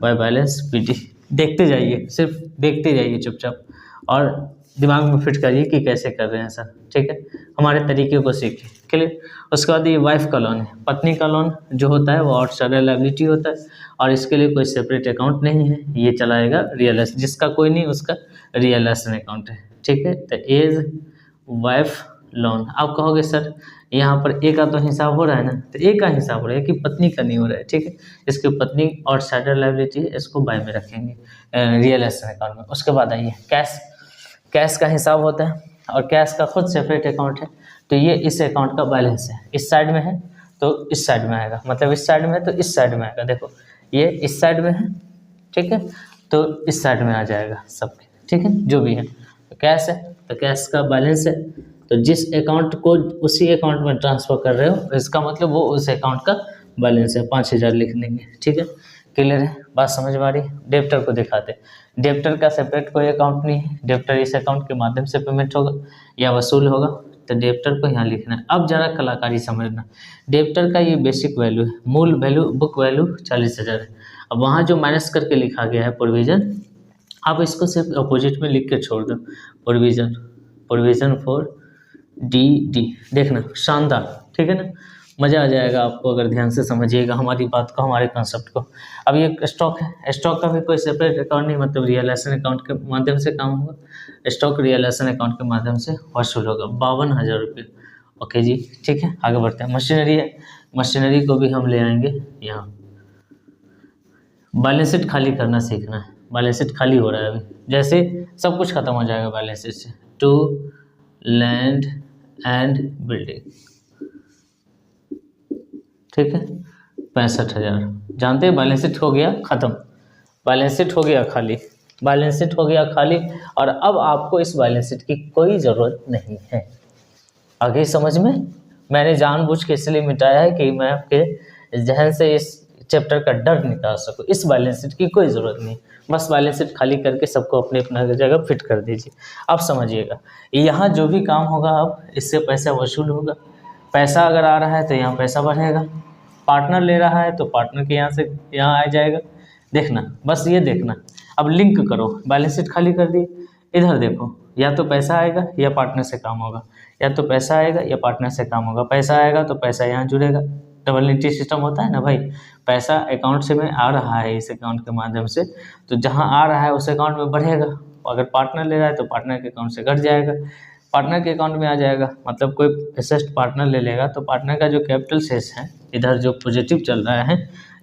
बाय बैलेंस पीटी, देखते जाइए, सिर्फ देखते जाइए चुपचाप, और दिमाग में फिट करिए कि कैसे कर रहे हैं सर, ठीक है। हमारे तरीके को सीखिए। क्लियर? उसके बाद ये वाइफ का लोन है, पत्नी का लोन जो होता है वो आउटसाइडर लायबिलिटी होता है, और इसके लिए कोई सेपरेट अकाउंट नहीं है, ये चलाएगा रियलाइजेशन, जिसका कोई नहीं उसका रियलाइजेशन अकाउंट है, ठीक है। तो एज वाइफ लोन, आप कहोगे सर यहाँ पर ए का तो हिसाब हो रहा है ना, तो ए का हिसाब हो रहा है कि पत्नी का नहीं हो रहा है, ठीक है। इसकी पत्नी आउटसाइडर लायबिलिटी है, इसको बाय में रखेंगे रियलाइजेशन अकाउंट में। उसके बाद आइए कैश का हिसाब होता है, और कैश का खुद सेपरेट अकाउंट है, तो ये इस अकाउंट का बैलेंस है, इस साइड में है तो इस साइड में आएगा, मतलब इस साइड में है तो इस साइड में आएगा। देखो ये इस साइड में है, ठीक है, तो इस साइड में आ जाएगा सबके, ठीक है, जो भी है। तो कैश है तो कैश का बैलेंस है, तो जिस अकाउंट को उसी अकाउंट में ट्रांसफ़र कर रहे हो इसका मतलब वो उस अकाउंट का बैलेंस है, 5000 लिख देंगे, ठीक है। क्लियर है? बात समझ में आ रही है? डेप्टर को दिखाते, डेप्टर का सेपरेट कोई अकाउंट नहीं है, डेप्टर इस अकाउंट के माध्यम से पेमेंट होगा या वसूल होगा, तो डेप्टर को यहाँ लिखना है। अब जरा कलाकारी समझना, डेप्टर का ये बेसिक वैल्यू है, मूल वैल्यू बुक वैल्यू 40,000 है। अब वहाँ जो माइनस करके लिखा गया है प्रोविज़न, आप इसको सिर्फ अपोजिट में लिख के छोड़ दो, प्रोविज़न फॉर डी, देखना शानदार, ठीक है ना, मज़ा आ जाएगा आपको अगर ध्यान से समझिएगा हमारी बात को, हमारे कॉन्सेप्ट को। अब ये स्टॉक है, स्टॉक का भी कोई सेपरेट अकाउंट नहीं, मतलब रियलाइजेशन अकाउंट के माध्यम से काम होगा, स्टॉक रियलाइजेशन अकाउंट के माध्यम से वसूल होगा 52,000 रुपये। ओके जी, ठीक है, आगे बढ़ते हैं। मशीनरी है, मशीनरी को भी हम ले आएंगे यहाँ। बैलेंस शीट खाली करना सीखना है, बैलेंस शीट खाली हो रहा है अभी, जैसे सब कुछ खत्म हो जाएगा बैलेंस शीट से। टू लैंड एंड बिल्डिंग, ठीक है, 65,000। जानते हैं बैलेंस शीट हो गया ख़त्म, बैलेंस शीट हो गया खाली, बैलेंस शीट हो गया खाली। और अब आपको इस बैलेंस शीट की कोई ज़रूरत नहीं है। आगे समझ में, मैंने जानबूझ के इसलिए मिटाया है कि मैं आपके जहन से इस चैप्टर का डर निकाल सकूं। इस बैलेंस शीट की कोई ज़रूरत नहीं, बस बैलेंस शीट खाली करके सबको अपने अपना जगह फिट कर दीजिए। अब समझिएगा, यहाँ जो भी काम होगा अब इससे पैसा वसूल होगा। पैसा अगर आ रहा है तो यहाँ पैसा बढ़ेगा, पार्टनर ले रहा है तो पार्टनर के यहाँ से यहाँ आ जाएगा। देखना, बस ये देखना। अब लिंक करो, बैलेंस शीट खाली कर दी, इधर देखो, या तो पैसा आएगा या पार्टनर से काम होगा, या तो पैसा आएगा या पार्टनर से काम होगा। पैसा आएगा तो पैसा यहाँ जुड़ेगा, डबल एंट्री सिस्टम होता है ना भाई। पैसा अकाउंट से में आ रहा है इस अकाउंट के माध्यम से, तो जहाँ आ रहा है उस अकाउंट में बढ़ेगा। अगर पार्टनर ले रहा है तो पार्टनर के अकाउंट से घट जाएगा, पार्टनर के अकाउंट में आ जाएगा। मतलब कोई एसेट पार्टनर ले लेगा तो पार्टनर का जो कैपिटल शेष है, इधर जो पॉजिटिव चल रहा है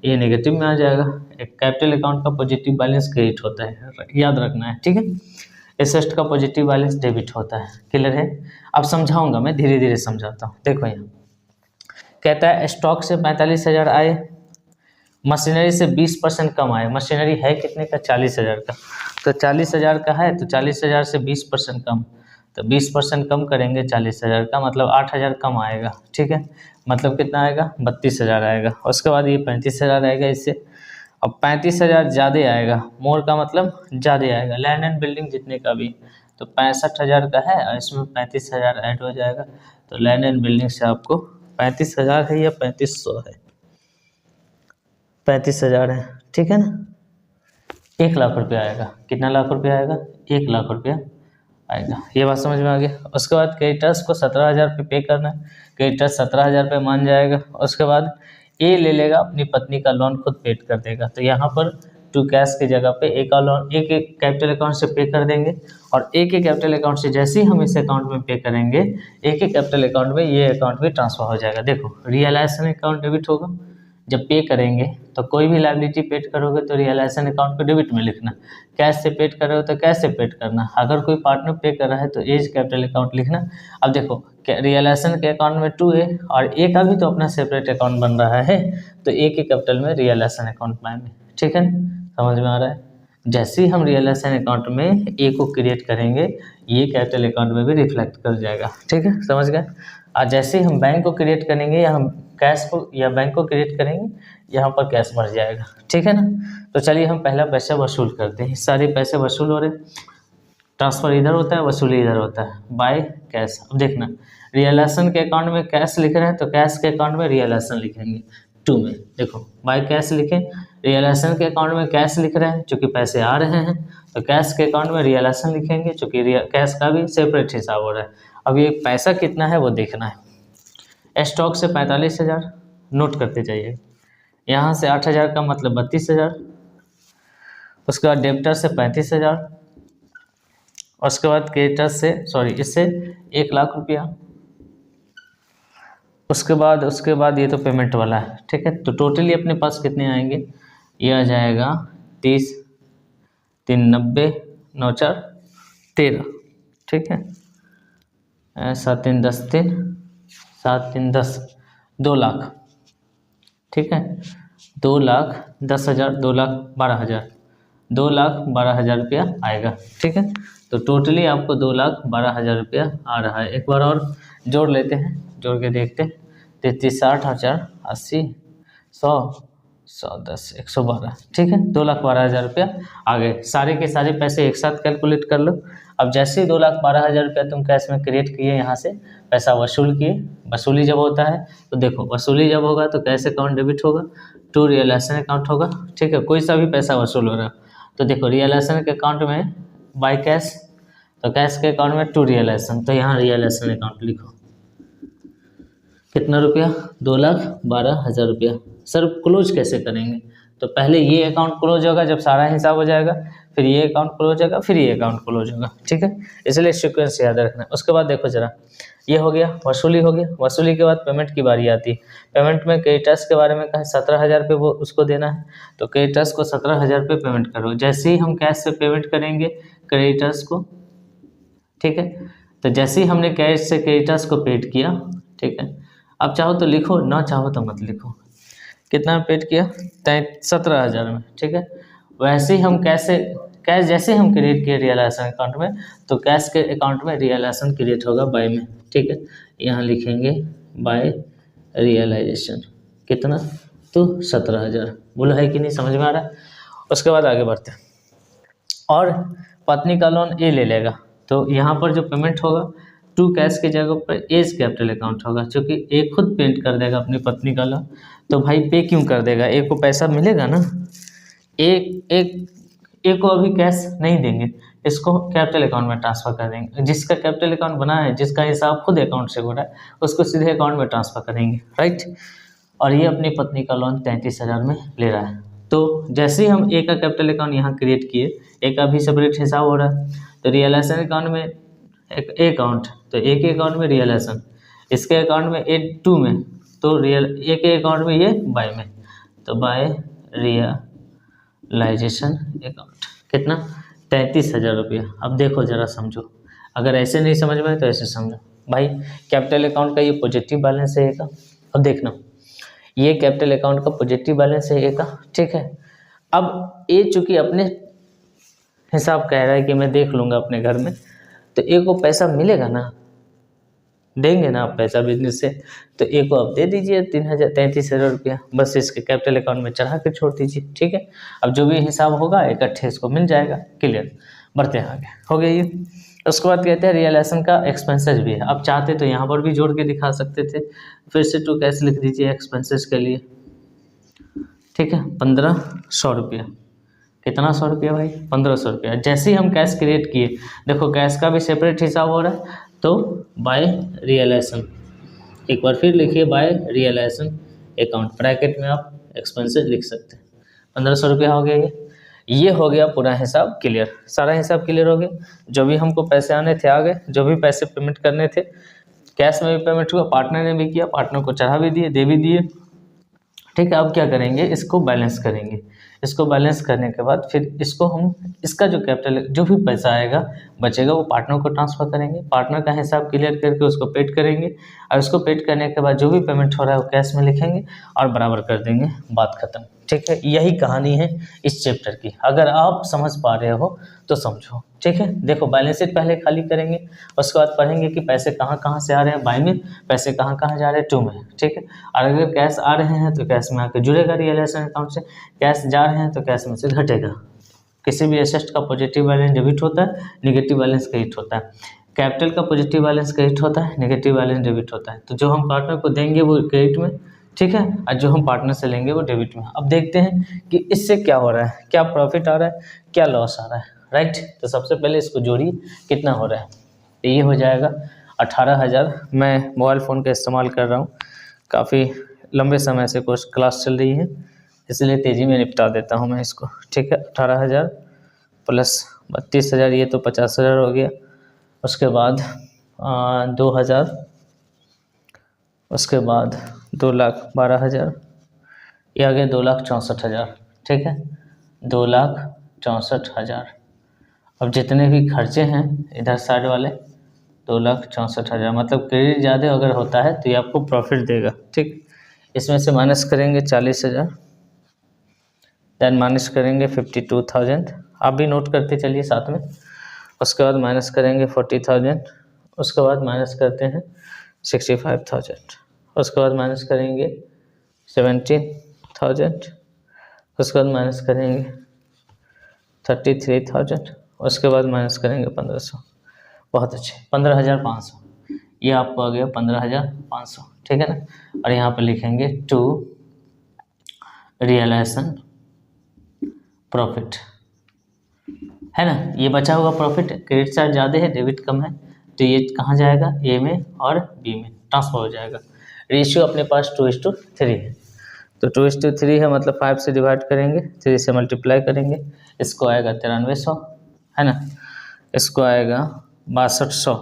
ये नेगेटिव में आ जाएगा। एक कैपिटल अकाउंट का पॉजिटिव बैलेंस क्रिएट होता है, याद रखना है, ठीक है। एसेट का पॉजिटिव बैलेंस डेबिट होता है। क्लियर है? अब समझाऊंगा, मैं धीरे धीरे समझाता हूँ। देखो यहाँ कहता है स्टॉक से 45,000 आए, मशीनरी से 20% कम आए। मशीनरी है कितने का? 40,000 का। तो 40,000 का है तो 40,000 से 20% कम, तो 20% कम करेंगे 40,000 का, मतलब 8,000 कम आएगा। ठीक है, मतलब कितना आएगा? 32,000 आएगा। उसके बाद ये 35,000 आएगा इससे। अब 35,000 ज़्यादा आएगा, मोर का मतलब ज़्यादा आएगा, लैंड एंड बिल्डिंग जितने का भी, तो 65,000 का है और इसमें 35,000 ऐड हो जाएगा। तो लैंड एंड बिल्डिंग से आपको 35,000 है या 3500 है? 35,000 है, ठीक है ना। 1 लाख रुपया आएगा। कितना लाख रुपया आएगा? 1 लाख रुपया आएगा। ये बात समझ में आ गया। उसके बाद क्रेडिटर्स को 17,000 रुपये पे करना है, क्रेडिटर्स 17,000 रुपये मान जाएगा। उसके बाद ए ले लेगा, अपनी पत्नी का लोन खुद पेड कर देगा। तो यहाँ पर टू कैश की जगह पे एक लोन एक कैपिटल अकाउंट से पे कर देंगे, और एक कैपिटल अकाउंट से जैसे ही हम इस अकाउंट में पे करेंगे, एक कैपिटल अकाउंट में ये अकाउंट भी ट्रांसफर हो जाएगा। देखो, रियलाइजेशन अकाउंट डेबिट होगा। जब पे करेंगे तो कोई भी लायबिलिटी पेड करोगे तो रियलाइजेशन अकाउंट को डेबिट में लिखना, कैश से पेड कर रहे हो तो कैश से पेड करना। अगर कोई पार्टनर पे कर रहा है तो एज कैपिटल अकाउंट लिखना। अब देखो, रियलाइजेशन के अकाउंट में 2 है और ए का भी तो अपना सेपरेट अकाउंट बन रहा है, तो ए के कैपिटल में रियलाइजेशन अकाउंट पाएंगे। ठीक है, समझ में आ रहा है? जैसे ही हम रियलाइजेशन अकाउंट में ए को क्रिएट करेंगे, ये कैपिटल अकाउंट में भी रिफ्लेक्ट कर जाएगा। ठीक है, समझ गए? और जैसे ही हम बैंक को क्रिएट करेंगे या हम कैश को या बैंक को क्रिएट करेंगे, यहाँ पर कैश बढ़ जाएगा। ठीक है ना। तो चलिए हम पहला पैसा वसूल करते हैं। सारे पैसे वसूल हो रहे, ट्रांसफ़र इधर होता है, वसूली इधर होता है, बाय कैश। अब देखना, रियलाइजेशन के अकाउंट में कैश लिख रहे हैं तो कैश के अकाउंट में रियलाइजेशन लिखेंगे 2 में। देखो, बाय कैश लिखें, रियलाइजेशन के अकाउंट में कैश लिख रहे हैं चूँकि पैसे आ रहे हैं, तो कैश के अकाउंट में रियलाइजेशन लिखेंगे चूँकि कैश का भी सेपरेट हिसाब हो रहा है। अब ये पैसा कितना है वो देखना है। स्टॉक से 45,000 नोट करते जाइए, यहाँ से 8,000 का मतलब 32,000, उसके बाद डेबिटर से 35,000, उसके बाद क्रेडिटर से इससे 1 लाख रुपया, उसके बाद ये तो पेमेंट वाला है। ठीक है, तो टोटली अपने पास कितने आएंगे? ये आ जाएगा 30, 3 90, 9 4 13। ठीक है, 7 3 10 3 7 3 10, 2 लाख। ठीक है, 2,10,000, 2,12,000, 2,12,000 रुपया आएगा। ठीक है, तो टोटली आपको 2,12,000 रुपया आ रहा है। एक बार और जोड़ लेते हैं, जोड़ के देखते हैं। 33 60 4 80 100 110 112। ठीक है, 2,12,000 रुपया आ गए। सारे के सारे पैसे एक साथ कैलकुलेट कर लो। अब जैसे ही 2,12,000 रुपया तुम कैश में क्रिएट किए, यहाँ से पैसा वसूल किए, वसूली जब होता है तो देखो, वसूली जब होगा तो कैश अकाउंट डेबिट होगा, टू रियलाइजेशन अकाउंट होगा। ठीक है, कोई सा भी पैसा वसूल हो रहा है तो देखो, रियलाइजेशन के अकाउंट में बाय कैश, तो कैश के अकाउंट में टू रियलाइजेशन, तो यहाँ रियलाइजेशन अकाउंट लिखो। कितना रुपया? 2,12,000 रुपया। सर क्लोज कैसे करेंगे? तो पहले ये अकाउंट क्लोज होगा जब सारा हिसाब हो जाएगा, फिर ये अकाउंट क्लोज होगा, फिर ये अकाउंट क्लोज होगा। ठीक है, इसलिए सीक्वेंस याद रखना। उसके बाद देखो जरा, ये हो गया, वसूली हो गया। वसूली के बाद पेमेंट की बारी आती है। पेमेंट में क्रेडिटर्स के बारे में कहा 17,000 रुपये वो उसको देना है, तो क्रेडिटर्स को 17,000 रुपये पेमेंट करो। जैसे ही हम कैश से पेमेंट करेंगे क्रेडिटर्स को, ठीक है, तो जैसे ही हमने कैश से क्रेडिटर्स को पेड किया, ठीक है, अब चाहो तो लिखो, ना चाहो तो मत लिखो। कितना पेड किया? 17,000 में, ठीक है। वैसे ही हम कैश जैसे हम क्रिएट किए रियलाइजेशन अकाउंट में, तो कैश के अकाउंट में रियलाइजेशन क्रिएट होगा बाय में, ठीक है। यहाँ लिखेंगे बाय रियलाइजेशन कितना, तो 17,000। बोला है कि नहीं, समझ में आ रहा है? उसके बाद आगे बढ़ते हैं। और पत्नी का लोन ए ले लेगा, तो यहाँ पर जो पेमेंट होगा टू कैश की जगह पर एज कैपिटल अकाउंट होगा, क्योंकि ए खुद पेड कर देगा अपनी पत्नी का लोन, तो भाई पे क्यों कर देगा? ए को पैसा मिलेगा ना, ए को अभी कैश नहीं देंगे, इसको कैपिटल अकाउंट में ट्रांसफर कर देंगे। जिसका कैपिटल अकाउंट बना है, जिसका हिसाब खुद अकाउंट से हो रहा है, उसको सीधे अकाउंट में ट्रांसफर करेंगे, राइट। और ये अपनी पत्नी का लोन 33,000 में ले रहा है। तो जैसे ही हम ए का कैपिटल अकाउंट यहाँ क्रिएट किए, ए का भी सेपरेट हिसाब हो रहा है, तो रियलाइजेशन अकाउंट में एक ए अकाउंट, तो ए के अकाउंट में रियलाइजेशन, इसके अकाउंट में ए टू में, तो ए के अकाउंट में ये बाय में, तो बाय रियलाइजेशन अकाउंट कितना, 33,000 रुपया। अब देखो जरा समझो, अगर ऐसे नहीं समझ में आए तो ऐसे समझो। भाई कैपिटल अकाउंट का ये पॉजिटिव बैलेंस है ए का, अब देखना ये कैपिटल अकाउंट का पॉजिटिव बैलेंस है ए का, ठीक है। अब ए चूंकि अपने हिसाब कह रहा है कि मैं देख लूँगा अपने घर में, तो ए को पैसा मिलेगा ना, देंगे ना आप पैसा बिजनेस से, तो ए को आप दे दीजिए 33,000 रुपया, बस इसके कैपिटल अकाउंट में चढ़ा के छोड़ दीजिए, ठीक है। अब जो भी हिसाब होगा इकट्ठे इसको मिल जाएगा, क्लियर। बढ़ते हैं आगे, हो गया ये। उसके बाद कहते हैं रियलाइजेशन का एक्सपेंसेस भी है। अब चाहते तो यहाँ पर भी जोड़ के दिखा सकते थे, फिर से टू कैश लिख दीजिए एक्सपेंसेस के लिए, ठीक है। 1,500 रुपया, कितना 100 रुपया भाई, 1,500 रुपया। जैसे ही हम कैश क्रिएट किए, देखो कैश का भी सेपरेट हिसाब हो रहा है, तो बाय रियलाइजेशन, एक बार फिर लिखिए बाय रियलाइजेशन अकाउंट, ब्रैकेट में आप एक्सपेंसेस लिख सकते हैं। 1,500 रुपया हो गया ये हो गया पूरा हिसाब क्लियर, सारा हिसाब क्लियर हो गया। जो भी हमको पैसे आने थे आ गए, जो भी पैसे पेमेंट करने थे कैश में भी पेमेंट हुआ, पार्टनर ने भी किया, पार्टनर को चढ़ा भी दिए, दे भी दिए, ठीक है। अब क्या करेंगे, इसको बैलेंस करेंगे। इसको बैलेंस करने के बाद फिर इसको हम, इसका जो कैपिटल जो भी पैसा आएगा बचेगा वो पार्टनर को ट्रांसफ़र करेंगे, पार्टनर का हिसाब क्लियर करके उसको पेड करेंगे, और उसको पेड करने के बाद जो भी पेमेंट हो रहा है वो कैश में लिखेंगे और बराबर कर देंगे, बात खत्म, ठीक है। यही कहानी है इस चैप्टर की, अगर आप समझ पा रहे हो तो समझो, ठीक है। देखो बैलेंस शीट पहले खाली करेंगे, उसके बाद पढ़ेंगे कि पैसे कहाँ कहाँ से आ रहे हैं बाय में, पैसे कहाँ कहाँ जा रहे हैं टू में, ठीक है। और अगर कैश आ रहे हैं तो कैश में आके जुड़ेगा रियलाइजेशन अकाउंट से, कैश जा रहे हैं तो कैश में से घटेगा। किसी भी एसेट का पॉजिटिव बैलेंस डेबिट होता है, नेगेटिव बैलेंस क्रेडिट होता है। कैपिटल का पॉजिटिव बैलेंस क्रेडिट होता है, नेगेटिव बैलेंस डेबिट होता है। तो जो हम पार्टनर को देंगे वो क्रेडिट में, ठीक है, और जो हम पार्टनर से लेंगे वो डेबिट में। अब देखते हैं कि इससे क्या हो रहा है, क्या प्रॉफिट आ रहा है, क्या लॉस आ रहा है, राइट। तो सबसे पहले इसको जोड़िए, कितना हो रहा है, तो ये हो जाएगा 18,000। मैं मोबाइल फ़ोन का इस्तेमाल कर रहा हूँ, काफ़ी लंबे समय से कोर्स क्लास चल रही है, इसलिए तेज़ी में निपटा देता हूँ मैं इसको, ठीक है। 18,000 प्लस 32,000, ये तो 50,000 हो गया। उसके बाद 2,000, उसके बाद 2,12,000, ये आ गया 2,64,000, ठीक है, 2,64,000। अब जितने भी खर्चे हैं इधर साइड वाले 2,64,000, मतलब क्रेडिट ज़्यादा अगर होता है तो ये आपको प्रॉफिट देगा, ठीक। इसमें से माइनस करेंगे 40,000, देन माइनस करेंगे 52,000, आप भी नोट करते चलिए साथ में। उसके बाद माइनस करेंगे 40,000, उसके बाद माइनस करते हैं 65,000, उसके बाद माइनस करेंगे 17,000, उसके बाद माइनस करेंगे 33,000, उसके बाद माइनस करेंगे 1,500। बहुत अच्छे, 15,500, ये आपको आ गया 15,500, ठीक है ना। और यहाँ पर लिखेंगे टू रियलाइजेशन प्रॉफिट, है ना। ये बचा हुआ प्रॉफिट, क्रेडिट साइड ज़्यादा है, डेबिट कम है, तो ये कहाँ जाएगा, ए में और बी में ट्रांसफर हो जाएगा। रेशियो अपने पास 2:3 है, तो 2:3 है, मतलब 5 से डिवाइड करेंगे, 3 से मल्टीप्लाई करेंगे, इसको आएगा 9300, है ना, इसको आएगा 6200,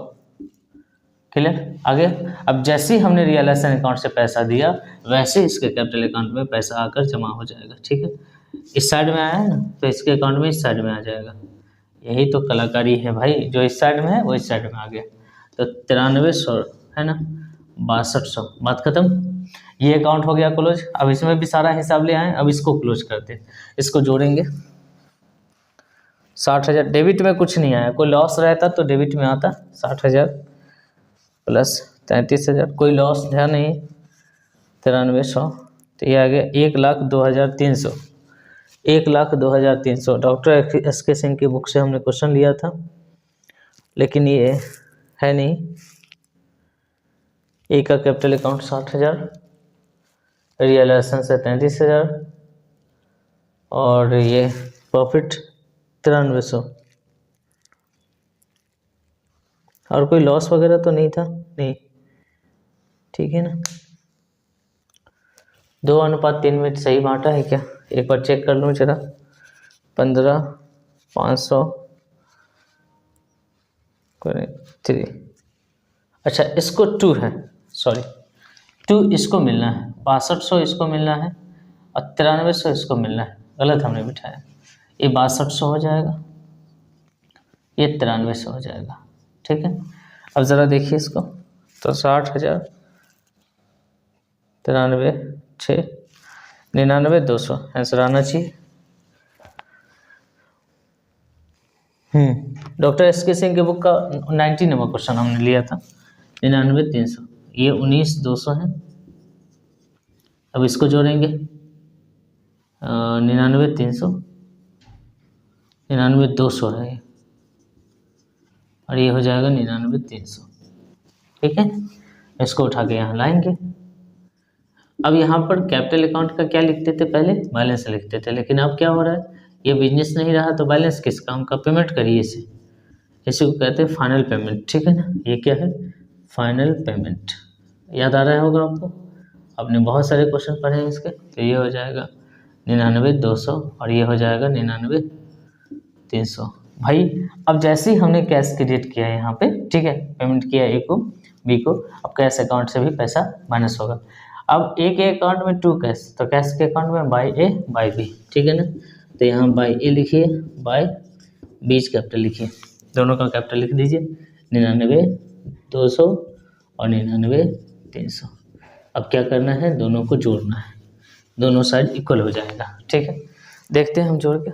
क्लियर। आगे अब जैसे ही हमने रियलाइजेशन अकाउंट से पैसा दिया, वैसे ही इसके कैपिटल अकाउंट में पैसा आकर जमा हो जाएगा, ठीक है। इस साइड में आया है ना, तो इसके अकाउंट में इस साइड में आ जाएगा। यही तो कलाकारी है भाई, जो इस साइड में है वो इस साइड में आ गया, तो 9300 है ना, 6200, बात खत्म। ये अकाउंट हो गया क्लोज। अब इसमें भी सारा हिसाब ले आए, अब इसको क्लोज करते हैं, इसको जोड़ेंगे। 60,000 डेबिट में कुछ नहीं आया, कोई लॉस रहता तो डेबिट में आता। 60,000 प्लस 33,000, कोई लॉस था नहीं, 9300, तो ये आ गया 1,02,300। 1,02,300 डॉक्टर एस के सिंह की बुक से हमने क्वेश्चन लिया था, लेकिन ये है नहीं। ए का कैपिटल अकाउंट 60,000, रियलाइजेशन से 33,000, और ये प्रॉफिट 9300। और कोई लॉस वगैरह तो नहीं था, नहीं, ठीक है ना। 2:3 में सही बांटा है क्या, एक बार चेक कर लूँ जरा। 15,500 3, अच्छा इसको 2 है, सॉरी 2 इसको मिलना है, 6200 इसको मिलना है, और 9300 इसको मिलना है, गलत हमने बिठाया। ये 6200 हो जाएगा, ये 9300 हो जाएगा, ठीक है। अब ज़रा देखिए इसको, तो 60,000 93,600 99,200 आंसर आना चाहिए। डॉक्टर एस के सिंह के बुक का 90 नंबर क्वेश्चन हमने लिया था, 99,300, ये 19,200 है। अब इसको जोड़ेंगे, 99,300, 99,200 है ये, और ये हो जाएगा 99,300, ठीक है। इसको उठा के यहाँ लाएंगे। अब यहाँ पर कैपिटल अकाउंट का क्या लिखते थे, पहले बैलेंस लिखते थे, लेकिन अब क्या हो रहा है, ये बिजनेस नहीं रहा तो बैलेंस किस काम का, पेमेंट करिए इसे, इसी को कहते हैं फाइनल पेमेंट, ठीक है ना। ये क्या है, फाइनल पेमेंट, याद आ रहा होगा आपको, आपने बहुत सारे क्वेश्चन पढ़े हैं इसके। तो ये हो जाएगा 99,200, और ये हो जाएगा 99,300। भाई अब जैसे ही हमने कैश क्रेडिट किया यहाँ पे, ठीक है, पेमेंट किया ए को बी को, अब कैश अकाउंट से भी पैसा माइनस होगा। अब ए के अकाउंट में 2 कैश, तो कैश के अकाउंट में बाय ए बाय बी, ठीक है ना। तो यहाँ बाय ए लिखिए, बाय बीच कैपिटल लिखिए, दोनों का कैपिटल लिख दीजिए, 99,200 और 99,300। अब क्या करना है, दोनों को जोड़ना है, दोनों साइड इक्वल हो जाएगा, ठीक है। देखते हैं हम जोड़ के,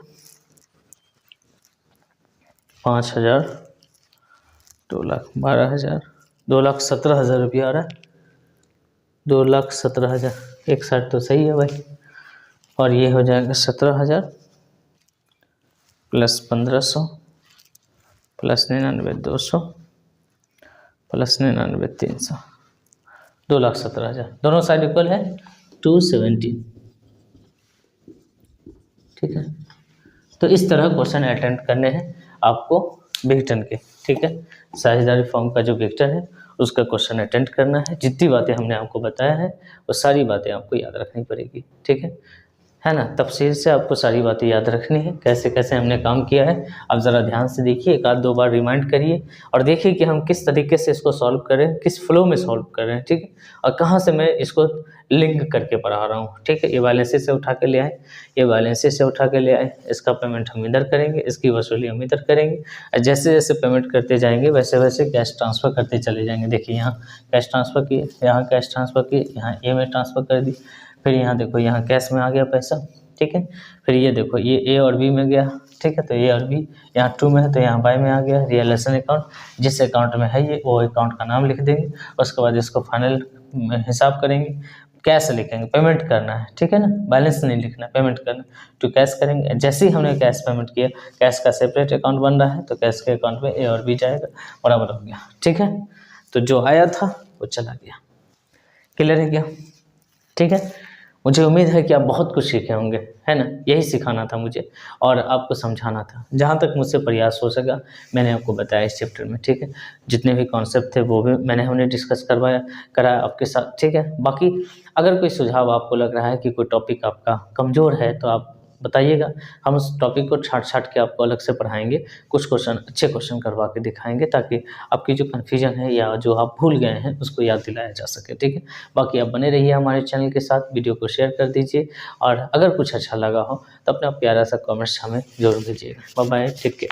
5,000, 2,12,000, 2,17,000 रुपया आ रहा है, 2,17,000, एक साइड तो सही है भाई, और ये हो जाएगा 17,000 प्लस 1,500 प्लस 99,200 प्लस 99,300, 2,17,000, दोनों साइड इक्वल है 270, ठीक है। तो इस तरह क्वेश्चन अटेम्प्ट करने हैं आपको विघटन के, ठीक है। साझेदारी फॉर्म का जो विघटन है उसका क्वेश्चन अटेम्प्ट करना है। जितनी बातें हमने आपको बताया है वो सारी बातें आपको याद रखनी पड़ेगी, ठीक है ना। तफसील से आपको सारी बातें याद रखनी है, कैसे कैसे हमने काम किया है। अब ज़रा ध्यान से देखिए, एक आध दो बार रिमाइंड करिए और देखिए कि हम किस तरीके से इसको सॉल्व करें, किस फ्लो में सॉल्व कर रहे हैं, ठीक है। और कहाँ से मैं इसको लिंक करके पढ़ा रहा हूँ, ठीक है। ये बैलेंस से उठा के ले आए, ये बैलेंस से उठा के ले आए, इसका पेमेंट हम इधर करेंगे, इसकी वसूली हम इधर करेंगे। जैसे जैसे पेमेंट करते जाएंगे वैसे वैसे कैश ट्रांसफ़र करते चले जाएंगे। देखिए यहाँ कैश ट्रांसफ़र किए, यहाँ कैश ट्रांसफ़र किए, यहाँ ए में ट्रांसफ़र कर दी, फिर यहाँ देखो यहाँ कैश में आ गया पैसा, ठीक है। फिर ये देखो ये ए और बी में गया, ठीक है। तो ए और बी यहाँ 2 में है तो यहाँ बाय में आ गया। रियलाइजेशन अकाउंट, जिस अकाउंट में है ये वो अकाउंट का नाम लिख देंगे, उसके बाद इसको फाइनल हिसाब करेंगे, कैश लिखेंगे, पेमेंट करना है, ठीक है ना। बैलेंस नहीं लिखना, पेमेंट करना, तो कैश करेंगे। जैसे ही हमने कैश पेमेंट किया, कैश का सेपरेट अकाउंट बन रहा है तो कैश के अकाउंट में ए और बी जाएगा, बराबर हो गया, ठीक है। तो जो आया था वो चला गया, क्लियर है क्या, ठीक है। मुझे उम्मीद है कि आप बहुत कुछ सीखे होंगे, है ना। यही सिखाना था मुझे और आपको समझाना था, जहाँ तक मुझसे प्रयास हो सका मैंने आपको बताया इस चैप्टर में, ठीक है। जितने भी कॉन्सेप्ट थे वो भी हमने डिस्कस कराया आपके साथ, ठीक है। बाकी अगर कोई सुझाव आपको लग रहा है कि कोई टॉपिक आपका कमज़ोर है तो आप बताइएगा, हम उस टॉपिक को छाट के आपको अलग से पढ़ाएंगे, कुछ क्वेश्चन अच्छे क्वेश्चन करवा के दिखाएंगे ताकि आपकी जो कन्फ्यूजन है या जो आप भूल गए हैं उसको याद दिलाया जा सके, ठीक है। बाकी आप बने रहिए हमारे चैनल के साथ, वीडियो को शेयर कर दीजिए और अगर कुछ अच्छा लगा हो तो अपना प्यारा सा कमेंट्स हमें जरूर दीजिएगा। Bye bye, take care.